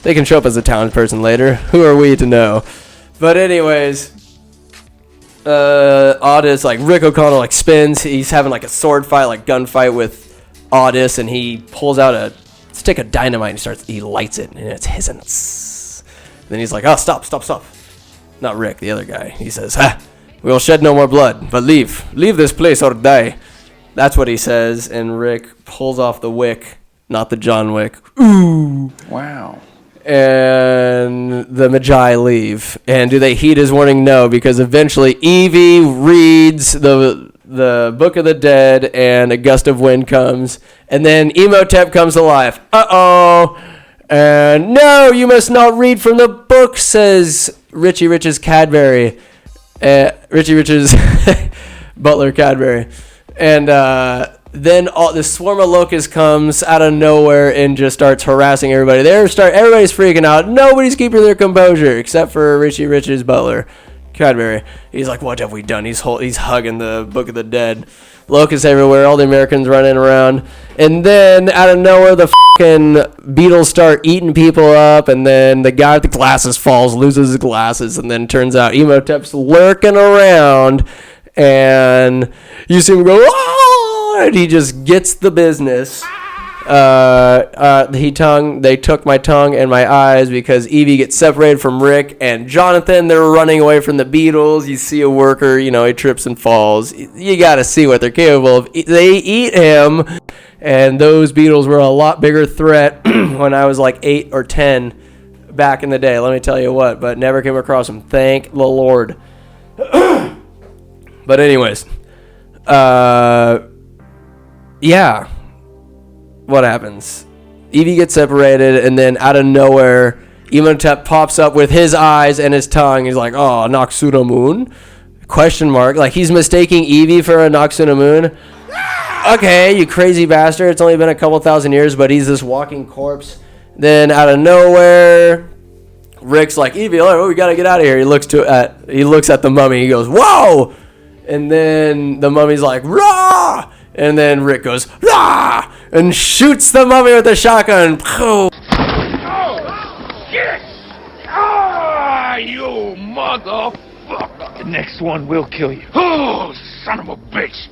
they can show up as a townsperson later. Who are we to know? But anyways, Otis, like, Rick O'Connell, like, spins. He's having like a sword fight, like gunfight with Otis, and he pulls out a stick of dynamite and he lights it, and it's hissing. Then he's like, oh, stop. Not Rick, the other guy. He says, we will shed no more blood, but leave this place or die. That's what he says, and Rick pulls off the wick, not the John Wick. Ooh. Wow. And the Magi leave. And do they heed his warning? No, because eventually Evie reads the Book of the Dead, and a gust of wind comes, and then Imhotep comes alive. Uh-oh. And no, you must not read from the book, says Richie Rich's Cadbury. Richie Rich's Butler Cadbury. And then the swarm of locusts comes out of nowhere and just starts harassing everybody. Everybody's freaking out. Nobody's keeping their composure except for Richie Rich's Butler Cadbury. He's like, what have we done? He's hugging the Book of the Dead. Locusts everywhere. All the Americans running around. And then out of nowhere, the fucking beetles start eating people up. And then the guy with the glasses falls, loses his glasses. And then turns out Imhotep's lurking around. And you see him go, oh! And he just gets the business. They took my tongue and my eyes because Evie gets separated from Rick and Jonathan. They're running away from the beetles. You see a worker, he trips and falls. You got to see what they're capable of. They eat him, and those beetles were a lot bigger threat when I was like 8 or 10 back in the day. Let me tell you what, but never came across them. Thank the Lord. But anyways, yeah. What happens? Evie gets separated, and then out of nowhere, Imhotep pops up with his eyes and his tongue. He's like, oh, Noxuna Moon? Question mark. Like, he's mistaking Evie for a Noxuna Moon. Okay, you crazy bastard. It's only been a couple thousand years, but he's this walking corpse. Then out of nowhere, Rick's like, Evie, all right, we gotta get out of here. He looks at the mummy. He goes, whoa! And then the mummy's like, rah! And then Rick goes, rah! And shoots the mummy with a shotgun. Oh, shit! Ah, you motherfucker! The next one will kill you. Oh, son of a bitch!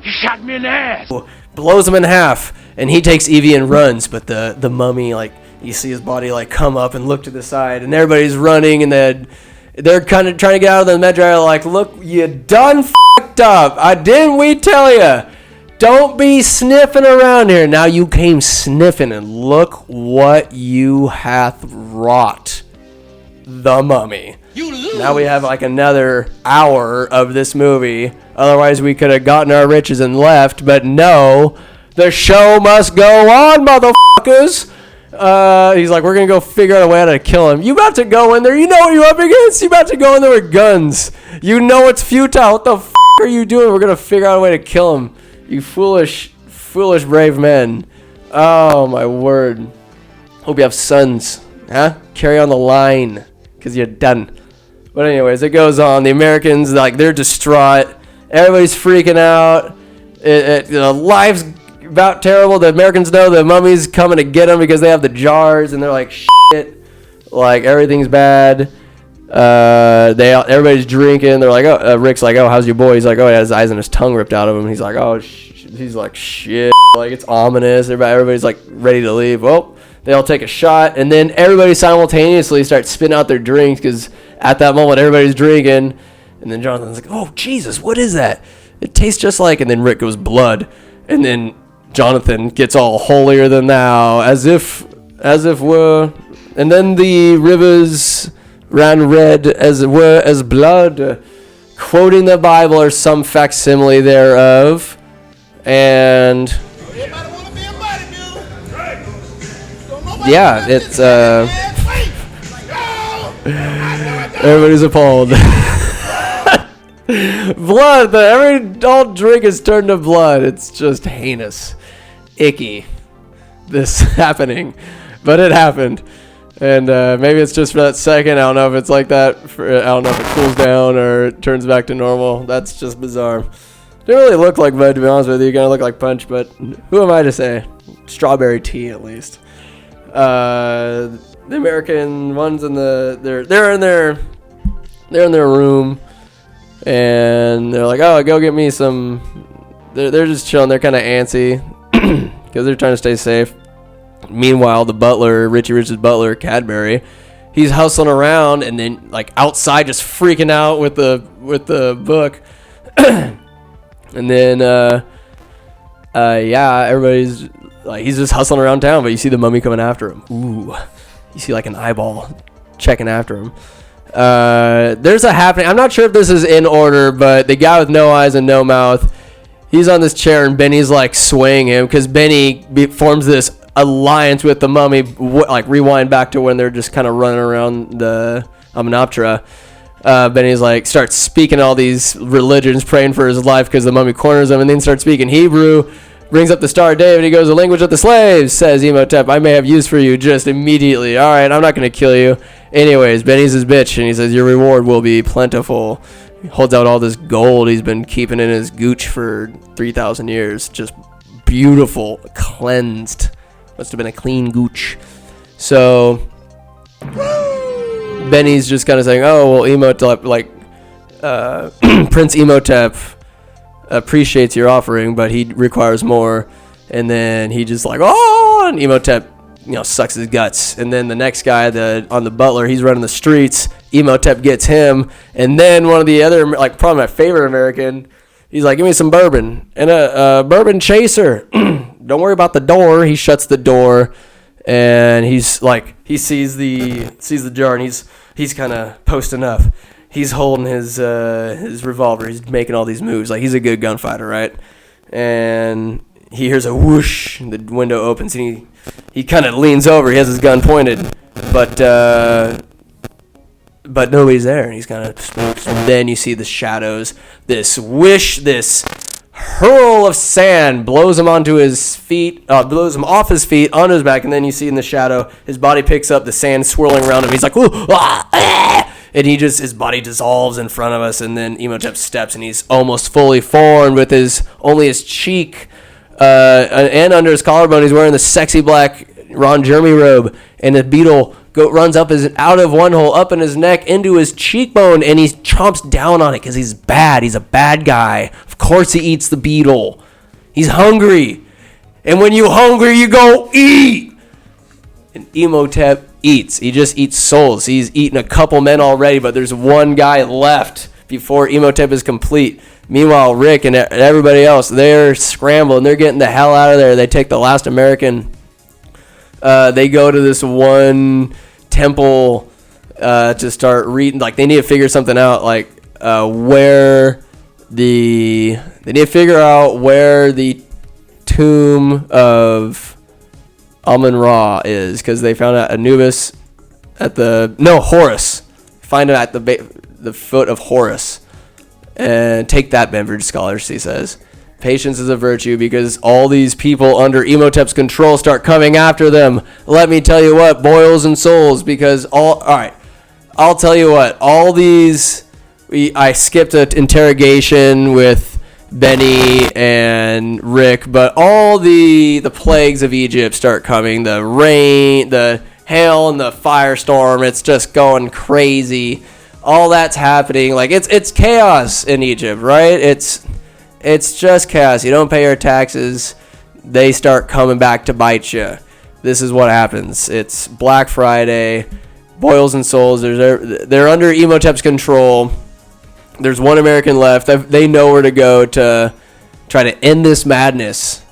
You shot me in the ass! Blows him in half, and he takes Evie and runs. But the mummy, like, you see his body like come up and look to the side, and everybody's running, and they're kind of trying to get out of the Magi. Like, look, you done fucked up. Didn't we tell you? Don't be sniffing around here. Now you came sniffing, and look what you hath wrought. The Mummy. You lose. Now we have like another hour of this movie. Otherwise, we could have gotten our riches and left. But no, the show must go on, motherfuckers. He's like, we're going to go figure out a way how to kill him. You about to go in there. You know what you're up against. You about to go in there with guns. You know it's futile. What the f*** are you doing? We're going to figure out a way to kill him. You foolish foolish brave men. Oh my word. Hope you have sons. Huh? Carry on the line. Because you're done. But anyways, it goes on. The Americans, like, they're distraught. Everybody's freaking out. Life's about terrible. The Americans know the mummy's coming to get them because they have the jars. And they're like, shit. Like, everything's bad. Everybody's drinking. They're like, oh, Rick's like, oh, how's your boy? He's like, oh, he has his eyes and his tongue ripped out of him. He's like, oh, he's like, shit. Like, it's ominous. Everybody's like ready to leave. Well, they all take a shot, and then everybody simultaneously starts spitting out their drinks because at that moment everybody's drinking. And then Jonathan's like, oh, Jesus, what is that? It tastes just like, and then Rick goes, blood. And then Jonathan gets all holier than thou, as if we're, and then the rivers ran red as blood, quoting the Bible or some facsimile thereof. And yeah, it's everybody's appalled. Blood, every all drink is turned to blood. It's just heinous, icky, this happening, but it happened. And maybe it's just for that second. I don't know if it's like that. I don't know if it cools down or it turns back to normal. That's just bizarre. Didn't really look like bud, to be honest with you. Gonna look like punch, but who am I to say? Strawberry tea, at least. The American ones they're in their room, and they're like, oh, go get me some. They're just chilling. They're kind of antsy because they're trying to stay safe. Meanwhile, the butler, Richie Rich's butler, Cadbury, he's hustling around, and then like outside, just freaking out with the book. And then everybody's like, he's just hustling around town, but you see the mummy coming after him. Ooh, you see like an eyeball checking after him. There's a happening. I'm not sure if this is in order, but the guy with no eyes and no mouth, he's on this chair, and Benny's like swaying him because Benny forms this alliance with the mummy. Like rewind back to when they're just kind of running around the Amenoptera. Benny's like starts speaking all these religions, praying for his life because the mummy corners him, and then starts speaking Hebrew. Brings up the Star of David. He goes, the language of the slaves, says Imhotep. I may have use for you just immediately. All right, I'm not going to kill you. Anyways, Benny's his bitch, and he says, your reward will be plentiful. He holds out all this gold he's been keeping in his gooch for 3,000 years. Just beautiful, cleansed. Must have been a clean gooch. So Benny's just kind of saying, oh, well, Imhotep, like, Prince Imhotep appreciates your offering, but he requires more. And then he just like, oh, and Imhotep, sucks his guts. And then the next guy, on the butler, he's running the streets. Imhotep gets him. And then one of the other, like, probably my favorite American, he's like, give me some bourbon and a bourbon chaser. Don't worry about the door. He shuts the door, and he's like, he sees the jar, and he's kind of posting up. He's holding his revolver. He's making all these moves. Like, he's a good gunfighter, right? And he hears a whoosh. The window opens, and he kind of leans over. He has his gun pointed, but nobody's there. And he's kind of smokes. And then you see the shadows. This whoosh, this hurl of sand blows him onto his feet, blows him off his feet onto his back, and then you see in the shadow his body picks up the sand swirling around him. He's like, ooh, ah, ah. And his body dissolves in front of us, and then Imhotep steps, and he's almost fully formed with only his cheek and under his collarbone. He's wearing the sexy black Ron Jeremy robe, and the beetle runs out of one hole, up in his neck, into his cheekbone, and he chomps down on it because he's bad. He's a bad guy. Of course he eats the beetle. He's hungry. And when you're hungry, you go eat. And Imhotep eats. He just eats souls. He's eaten a couple men already, but there's one guy left before Imhotep is complete. Meanwhile, Rick and everybody else, they're scrambling. They're getting the hell out of there. They take the last American. They go to this one temple to start reading. Like, they need to figure something out, like where the tomb of Amun-Ra is, because they found out Anubis Horus. Find it at the foot of Horus, and take that, Benbridge scholars, he says. Patience is a virtue because all these people under Emotep's control start coming after them. Let me tell you what, boils and souls, because all right, I'll tell you what, all these, I skipped an interrogation with Benny and Rick, but all the plagues of Egypt start coming. The rain, the hail, and the firestorm. It's just going crazy. All that's happening. Like it's chaos in Egypt, right? It's just chaos. You don't pay your taxes, they start coming back to bite you. This is what happens. It's Black Friday. Boils and souls. They're under Emotep's control. There's one American left. They know where to go to try to end this madness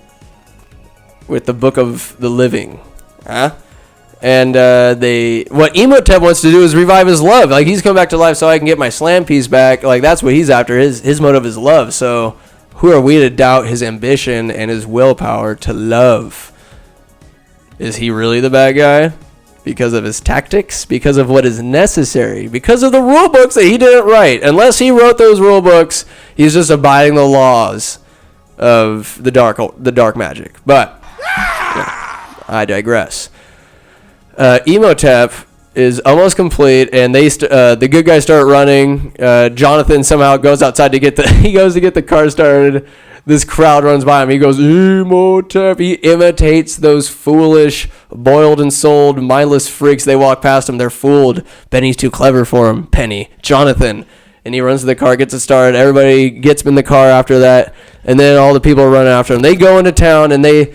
with the Book of the Living. Huh? And what Emotep wants to do is revive his love. Like, he's come back to life so I can get my slam piece back. Like, that's what he's after. His motive is love. So who are we to doubt his ambition and his willpower to love? Is he really the bad guy? Because of his tactics? Because of what is necessary? Because of the rule books that he didn't write? Unless he wrote those rule books, he's just abiding the laws of the dark magic. But yeah, I digress. Emotep is almost complete, and the good guys start running. Jonathan somehow goes outside to get the car started. This crowd runs by him. He goes, Emotep. He imitates those foolish, boiled and souled, mindless freaks. They walk past him. They're fooled. Benny's too clever for him. Jonathan. And he runs to the car, gets it started. Everybody gets in the car after that. And then all the people are running after him. They go into town, and there's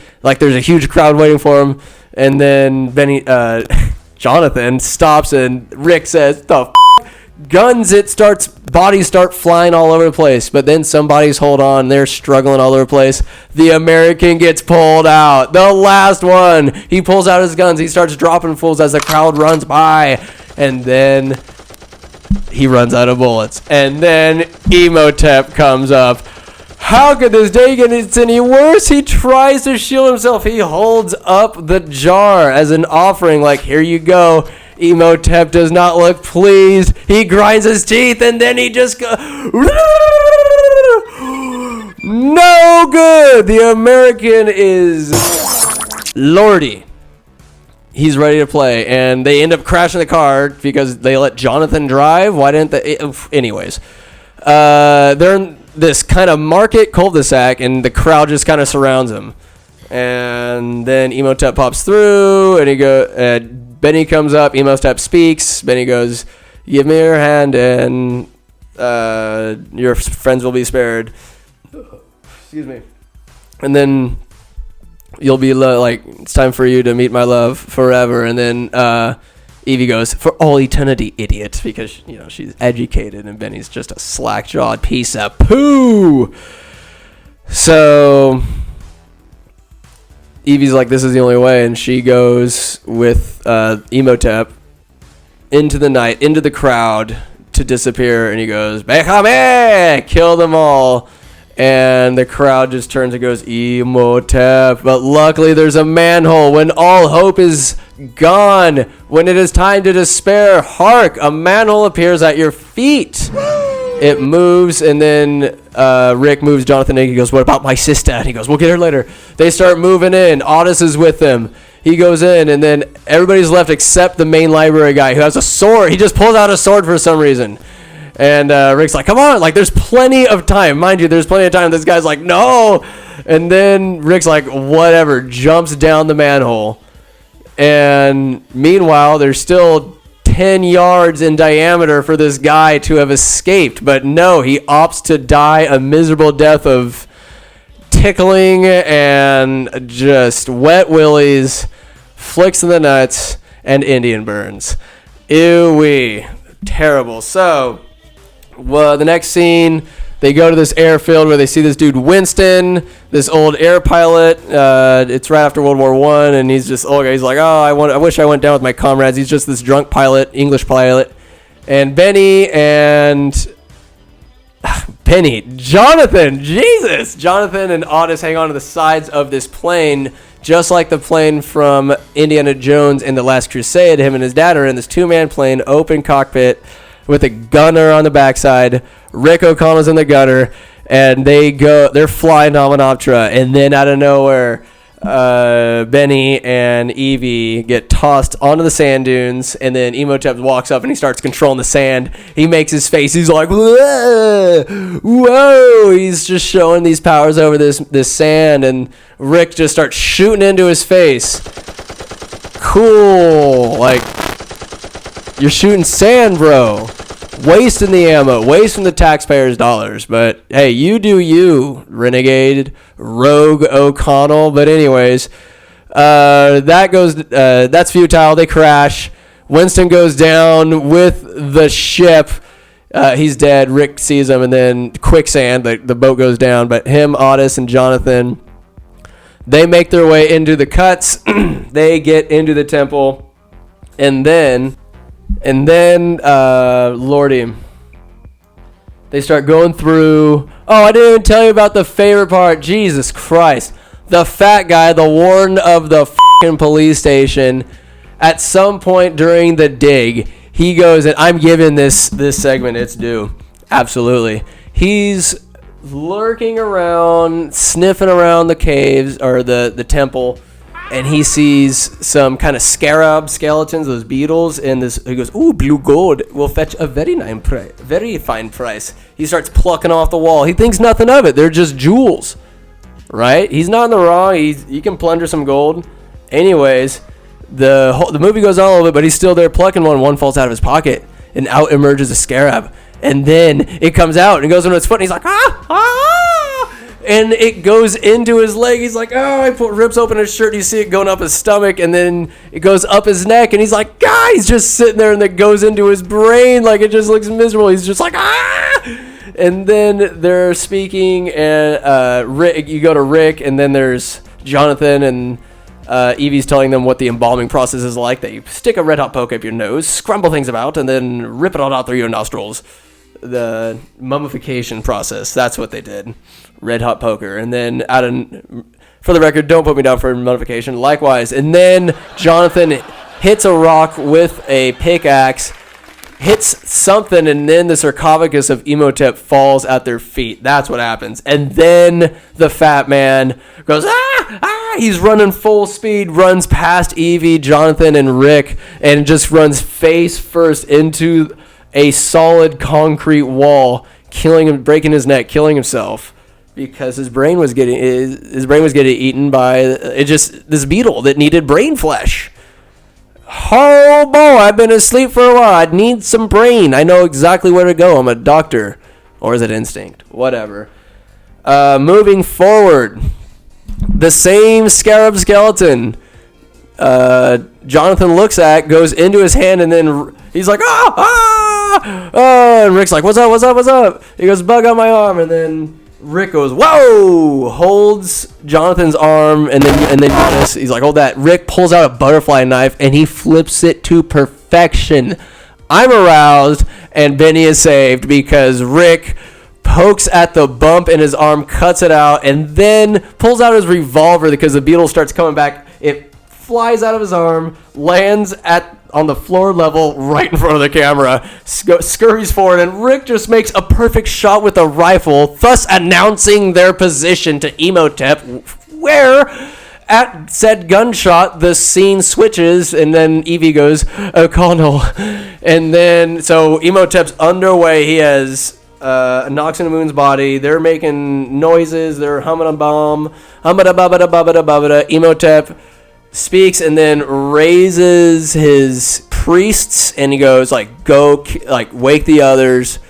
a huge crowd waiting for him. And then Jonathan stops, and Rick says, guns, bodies start flying all over the place, but then some bodies hold on, they're struggling all over the place. The American gets pulled out, the last one. He pulls out his guns, he starts dropping fools as the crowd runs by, and then he runs out of bullets. And then Emotep comes up. How could this day get any worse? He tries to shield himself. He holds up the jar as an offering, like, here you go. Emotep does not look pleased. He grinds his teeth, and then he just goes, no good. The American is Lordy. He's ready to play, and they end up crashing the car because they let Jonathan drive. Why didn't they? Anyways, they're in this kind of market cul-de-sac, and the crowd just kind of surrounds him. And then Emotep pops through, and Benny comes up. Emotep speaks. Benny goes, give me your hand, and your friends will be spared. Excuse me. And then you'll be like, it's time for you to meet my love forever. And then Evie goes, for all eternity, idiot, because she's educated, and Benny's just a slack-jawed piece of poo. So Evie's like, this is the only way, and she goes with Emotep into the night, into the crowd to disappear, and he goes, Behame! Kill them all. And the crowd just turns and goes, Emotep. But luckily there's a manhole. When all hope is gone, when it is time to despair, hark, a manhole appears at your feet. It moves, and then Rick moves Jonathan in. He goes, what about my sister? And he goes, we'll get her later. They start moving in. Otis is with them. He goes in, and then everybody's left except the main library guy who has a sword. He just pulls out a sword for some reason. And Rick's like, come on, like, there's plenty of time. Mind you, there's plenty of time. This guy's like, no. And then Rick's like, whatever, jumps down the manhole. And meanwhile, there's still 10 yards in diameter for this guy to have escaped. But no, he opts to die a miserable death of tickling and just wet willies, flicks in the nuts, and Indian burns. Ew-wee. Terrible. So the next scene, they go to this airfield where they see this dude Winston, this old air pilot. It's right after World War I, and he's just old guy. He's like, I wish I went down with my comrades. He's just this drunk pilot, English pilot. And Jonathan and Otis hang on to the sides of this plane, just like the plane from Indiana Jones in The Last Crusade. Him and his dad are in this two-man plane, open cockpit, with a gunner on the backside. Rick O'Connell's in the gunner, and they're flying Dominoptera, and then out of nowhere, Benny and Evie get tossed onto the sand dunes, and then Emotep walks up and he starts controlling the sand. He makes his face. He's like, whoa, whoa. He's just showing these powers over this sand, and Rick just starts shooting into his face. Cool. Like, you're shooting sand, bro. Wasting the ammo, wasting the taxpayers' dollars. But hey, you do you, Renegade Rogue O'Connell. But anyways, that's futile. They crash. Winston goes down with the ship. He's dead. Rick sees him, and then quicksand. The boat goes down. But him, Otis, and Jonathan, they make their way into the cuts. They get into the temple, and then Lordy, they start going through. Oh, I didn't even tell you about the favorite part. Jesus Christ. The fat guy, the warden of the fucking police station, at some point during the dig, he goes, and I'm giving this segment its due. Absolutely. He's lurking around, sniffing around the caves, or the temple, and he sees some kind of scarab skeletons, those beetles, and he goes, ooh, blue gold will fetch a very fine price. He starts plucking off the wall. He thinks nothing of it. They're just jewels, right? He's not in the wrong. He can plunder some gold. Anyways, the movie goes on a little bit, but he's still there plucking one. One falls out of his pocket, and out emerges a scarab. And then it comes out, and it goes into his foot, and he's like, and it goes into his leg. He's like, oh, rips open his shirt. You see it going up his stomach, and then it goes up his neck, and he's like, he's just sitting there, and it goes into his brain. Like, it just looks miserable. He's just like, And then they're speaking, and Rick, you go to Rick, and then there's Jonathan, and Evie's telling them what the embalming process is like. That you stick a red hot poke up your nose, scrumble things about, and then rip it all out through your nostrils. The mummification process. That's what they did. Red hot poker. And then for the record, don't put me down for mummification. Likewise. And then Jonathan hits a rock with a pickaxe, hits something, and then the sarcophagus of Emotep falls at their feet. That's what happens. And then the fat man goes, he's running full speed, runs past Evie, Jonathan, and Rick, and just runs face first into a solid concrete wall, killing him, breaking his neck, killing himself because his brain was getting eaten by this beetle that needed brain flesh. Oh boy, I've been asleep for a while. I need some brain. I know exactly where to go. I'm a doctor, or is it instinct? Whatever. Moving forward, the same scarab skeleton. Jonathan looks at, goes into his hand, and then he's like, and Rick's like, what's up? He goes, bug on my arm, and then Rick goes, whoa, holds Jonathan's arm, and then he's like, hold that. Rick pulls out a butterfly knife, and he flips it to perfection. I'm aroused, and Benny is saved because Rick pokes at the bump in his arm, cuts it out, and then pulls out his revolver because the beetle starts coming back. It flies out of his arm, lands on the floor level right in front of the camera, scurries forward, and Rick just makes a perfect shot with a rifle, thus announcing their position to Emotep, where at said gunshot the scene switches, and then Evie goes, O'Connell, and then so Emotep's underway. He has Nox in the Moon's body. They're making noises, they're humming a bomb, Emotep speaks and then raises his priests, and he goes go wake the others,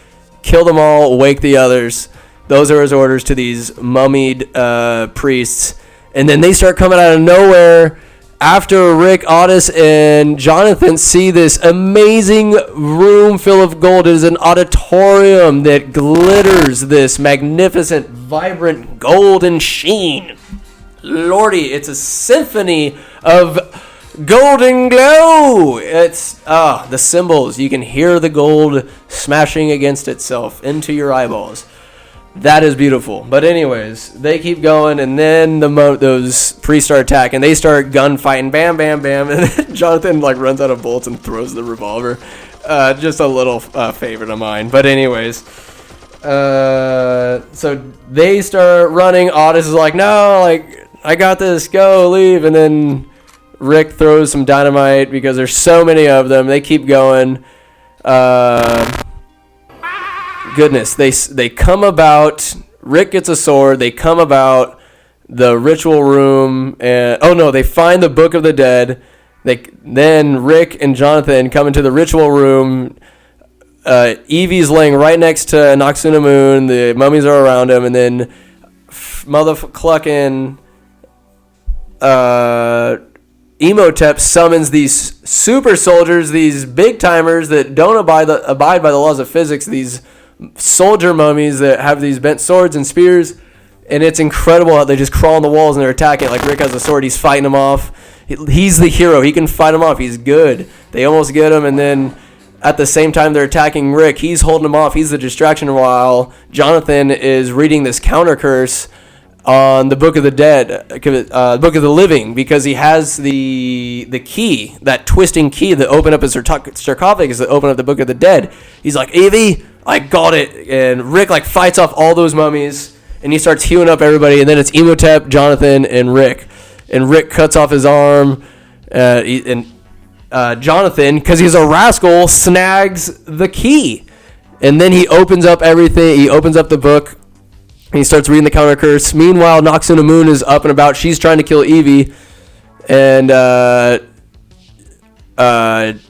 kill them all, wake the others. Those are his orders to these mummied priests. And then they start coming out of nowhere after Rick, Otis, and Jonathan see this amazing room full of gold. It is an auditorium that glitters this magnificent, vibrant golden sheen. Lordy, it's a symphony of golden glow. It's the symbols. You can hear the gold smashing against itself into your eyeballs. That is beautiful. But anyways, they keep going, and then those priests start attacking. They start gunfighting. Bam, bam, bam. And then Jonathan runs out of bullets and throws the revolver. Just a little favorite of mine. But anyways, So they start running. Otis is like, no, like, I got this, go, leave. And then Rick throws some dynamite because there's so many of them. They keep going. Goodness, they come about. Rick gets a sword. They come about the ritual room, and they find the Book of the Dead. Then Rick and Jonathan come into the ritual room. Evie's laying right next to Noxuna Moon. The mummies are around him, and then motherfucking Emotep summons these super soldiers, these big timers that don't abide by the laws of physics. These soldier mummies that have these bent swords and spears, and it's incredible how they just crawl on the walls and they're attacking. Like Rick has a sword, he's fighting them off. He's the hero. He can fight them off. He's good. They almost get him, and then at the same time they're attacking Rick, he's holding them off. He's the distraction while Jonathan is reading this counter curse on the Book of the Dead, Book of the Living, because he has the key, that twisting key that opened up his sarcophagus, that opened up the Book of the Dead. He's like, Evie, I got it. And Rick like fights off all those mummies, and he starts healing up everybody. And then it's Emotep, Jonathan, and Rick. And Rick cuts off his arm, and Jonathan, because he's a rascal, snags the key. And then he opens up everything. He opens up the book, and he starts reading the counter curse. Meanwhile, Noxuna Moon is up and about. She's trying to kill Evie. And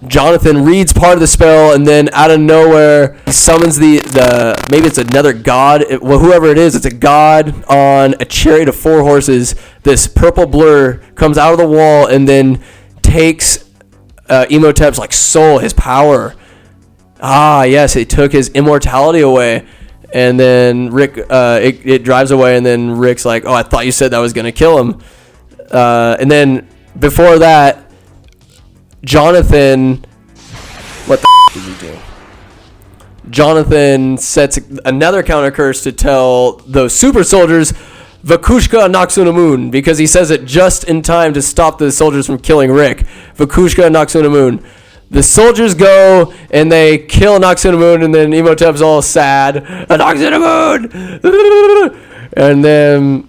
Jonathan reads part of the spell, and then out of nowhere, he summons the maybe it's another god. Whoever it is, it's a god on a chariot of 4 horses. This purple blur comes out of the wall and then takes Emotep's like soul, his power. Ah, yes, it took his immortality away. And then Rick, it drives away, and then Rick's like, oh, I thought you said that was going to kill him. And then before that, Jonathan, what the did he do? Jonathan sets another counter curse to tell those super soldiers, Vakushka Noxuna Moon, because he says it just in time to stop the soldiers from killing Rick. Vakushka Noxuna Moon. The soldiers go and they kill Noxuna Moon, and then Emotep's all sad. Noxuna Moon! And then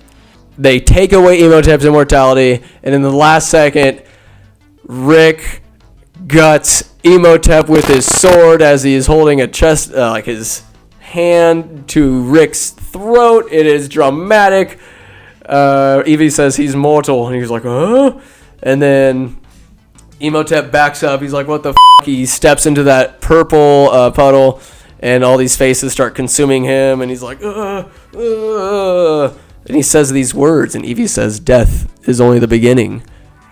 they take away Emotep's immortality, and in the last second, Rick guts Emotep with his sword as he is holding a chest, like his hand to Rick's throat. It is dramatic. Evie says he's mortal, and he's like, huh? And then Emotep backs up. He's like, what the f***? He steps into that purple puddle, and all these faces start consuming him, and he's like, and he says these words, and Evie says, death is only the beginning.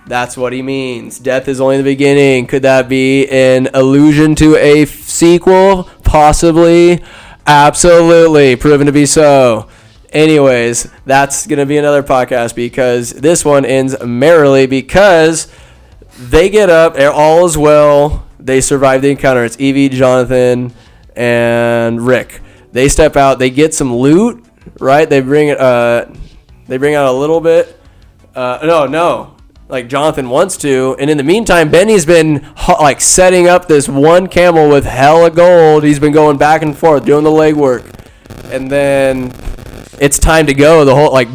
That's what he means. Death is only the beginning. Could that be an allusion to a sequel? Possibly. Absolutely. Proven to be so. Anyways, that's going to be another podcast, because this one ends merrily because they get up, all is well, they survive the encounter. It's Evie, Jonathan, and Rick. They step out, they get some loot, right? They bring out a little bit. No. Like Jonathan wants to, and in the meantime, Benny's been like setting up this one camel with hella gold. He's been going back and forth doing the legwork, and then it's time to go.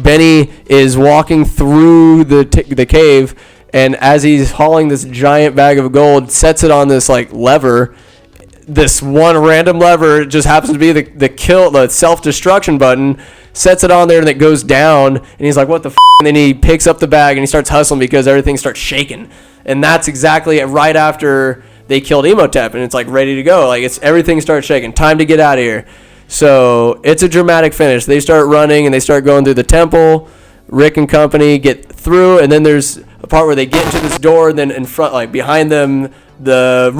Benny is walking through the cave, and as he's hauling this giant bag of gold, sets it on this like lever. This one random lever just happens to be the self-destruction button. Sets it on there, and it goes down, and he's like, what the f***? And then he picks up the bag, and he starts hustling because everything starts shaking. And that's exactly right after they killed Emotep, and it's like ready to go. Like everything starts shaking. Time to get out of here. So it's a dramatic finish. They start running, and they start going through the temple. Rick and company get through, and then there's a part where they get into this door, and then in front, like behind them, the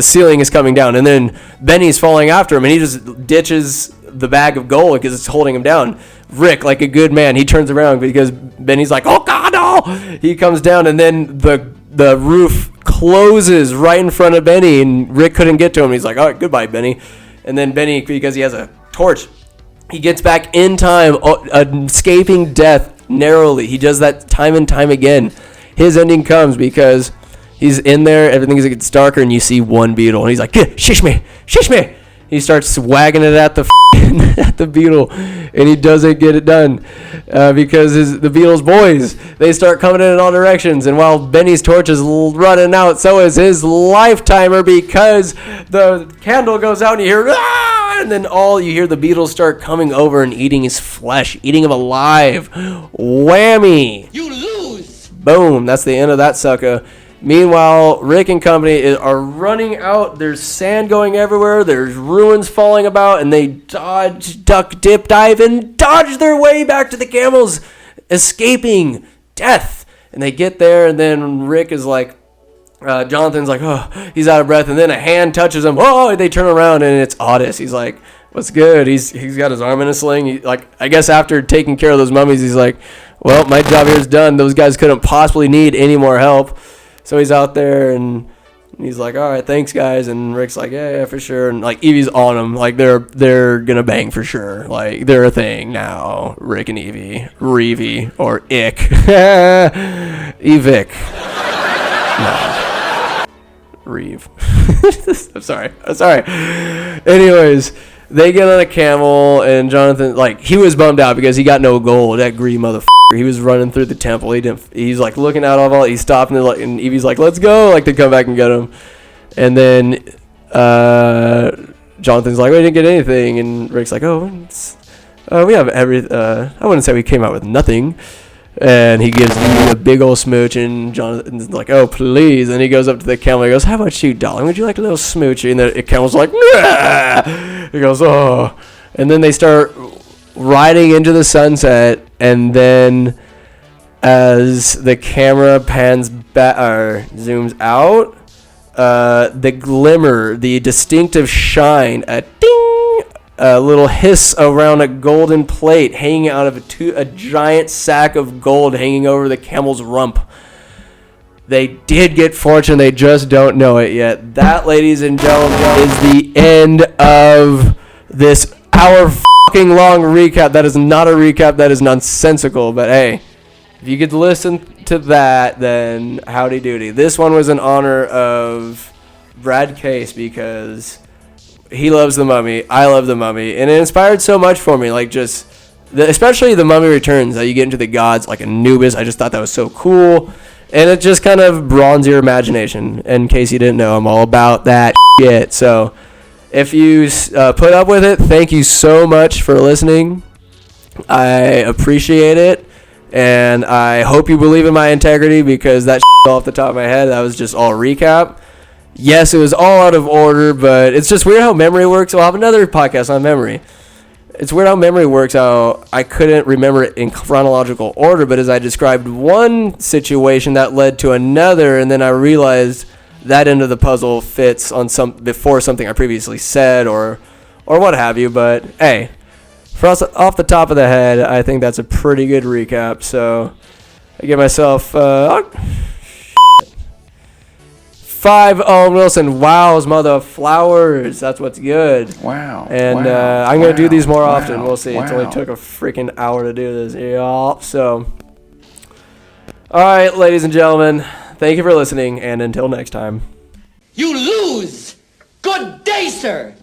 ceiling is coming down, and then Benny's falling after him, and he just ditches the bag of gold because it's holding him down. Rick, like a good man, he turns around because Benny's like, oh God, no! He comes down, and then the roof closes right in front of Benny, and Rick couldn't get to him. He's like, all right, goodbye, Benny. And then Benny, because he has a torch, he gets back in time, escaping death narrowly. He does that time and time again. His ending comes because he's in there, everything gets darker, and you see one beetle, and he's like, shish me. He starts wagging it at the at the Beetle, and he doesn't get it done because the Beetle's boys, they start coming in all directions, and while Benny's torch is running out, so is his lifetimer because the candle goes out and you hear, ah! And then you hear the Beetles start coming over and eating his flesh, eating him alive. Whammy! You lose. Boom, that's the end of that sucker. Meanwhile, Rick and company are running out. There's sand going everywhere. There's ruins falling about, and they dodge, duck, dip, dive, and dodge their way back to the camels, escaping death. And they get there, and then Rick is like, Jonathan's like, oh, he's out of breath, and then a hand touches him. Oh, they turn around, and it's Otis. He's like, what's good? He's got his arm in a sling. I guess after taking care of those mummies, he's like, well, my job here is done. Those guys couldn't possibly need any more help. So he's out there, and he's like, all right, thanks, guys. And Rick's like, yeah, for sure. And, like, Evie's on him. Like, they're going to bang for sure. Like, they're a thing now. Rick and Evie. Reevie. Or Ick. Evic. No. Reeve. I'm sorry. Anyways, they get on a camel, and Jonathan, like, he was bummed out because he got no gold. That greedy motherfucker. He was running through the temple. He's like looking out all. He's stopping, and Evie's like, "Let's go!" Like to come back and get him. And then Jonathan's like, "We didn't get anything," and Rick's like, "Oh, we have everything." I wouldn't say we came out with nothing. And he gives Evie a big old smooch, and Jonathan's like, "Oh, please!" And he goes up to the camel. He goes, "How about you, darling? Would you like a little smoochie?" And the camel's like, "Nah!" He goes, "Oh!" And then they start riding into the sunset, and then as the camera pans back or zooms out, the glimmer, the distinctive shine, a ding, a little hiss around a golden plate hanging out of a giant sack of gold hanging over the camel's rump. They did get fortune, they just don't know it yet. That, ladies and gentlemen, is the end of this hour fucking long recap. That is not a recap, that is nonsensical, but hey, if you could listen to that, then howdy doody. This one was in honor of Brad Case because he loves the Mummy, I love the Mummy, and it inspired so much for me, like just especially the Mummy Returns, that you get into the gods like Anubis. I just thought that was so cool, and it just kind of broadens your imagination. In case you didn't know, I'm all about that shit. So if you put up with it, thank you so much for listening. I appreciate it, and I hope you believe in my integrity, because that off the top of my head, that was just all recap. Yes, it was all out of order, but it's just weird how memory works. I'll have another podcast on memory. It's weird how memory works, how I couldn't remember it in chronological order, but as I described one situation, that led to another, and then I realized that end of the puzzle fits on before something I previously said or what have you. But hey, for us, off the top of the head, I think that's a pretty good recap. So I give myself 5 Owen Wilson. Wow's mother flowers. That's what's good. Wow. And wow, I'm gonna do these more wow, often. We'll see. Wow. It only took a freaking hour to do this. Yeah. So, all right, ladies and gentlemen, thank you for listening, and until next time. You lose. Good day, sir.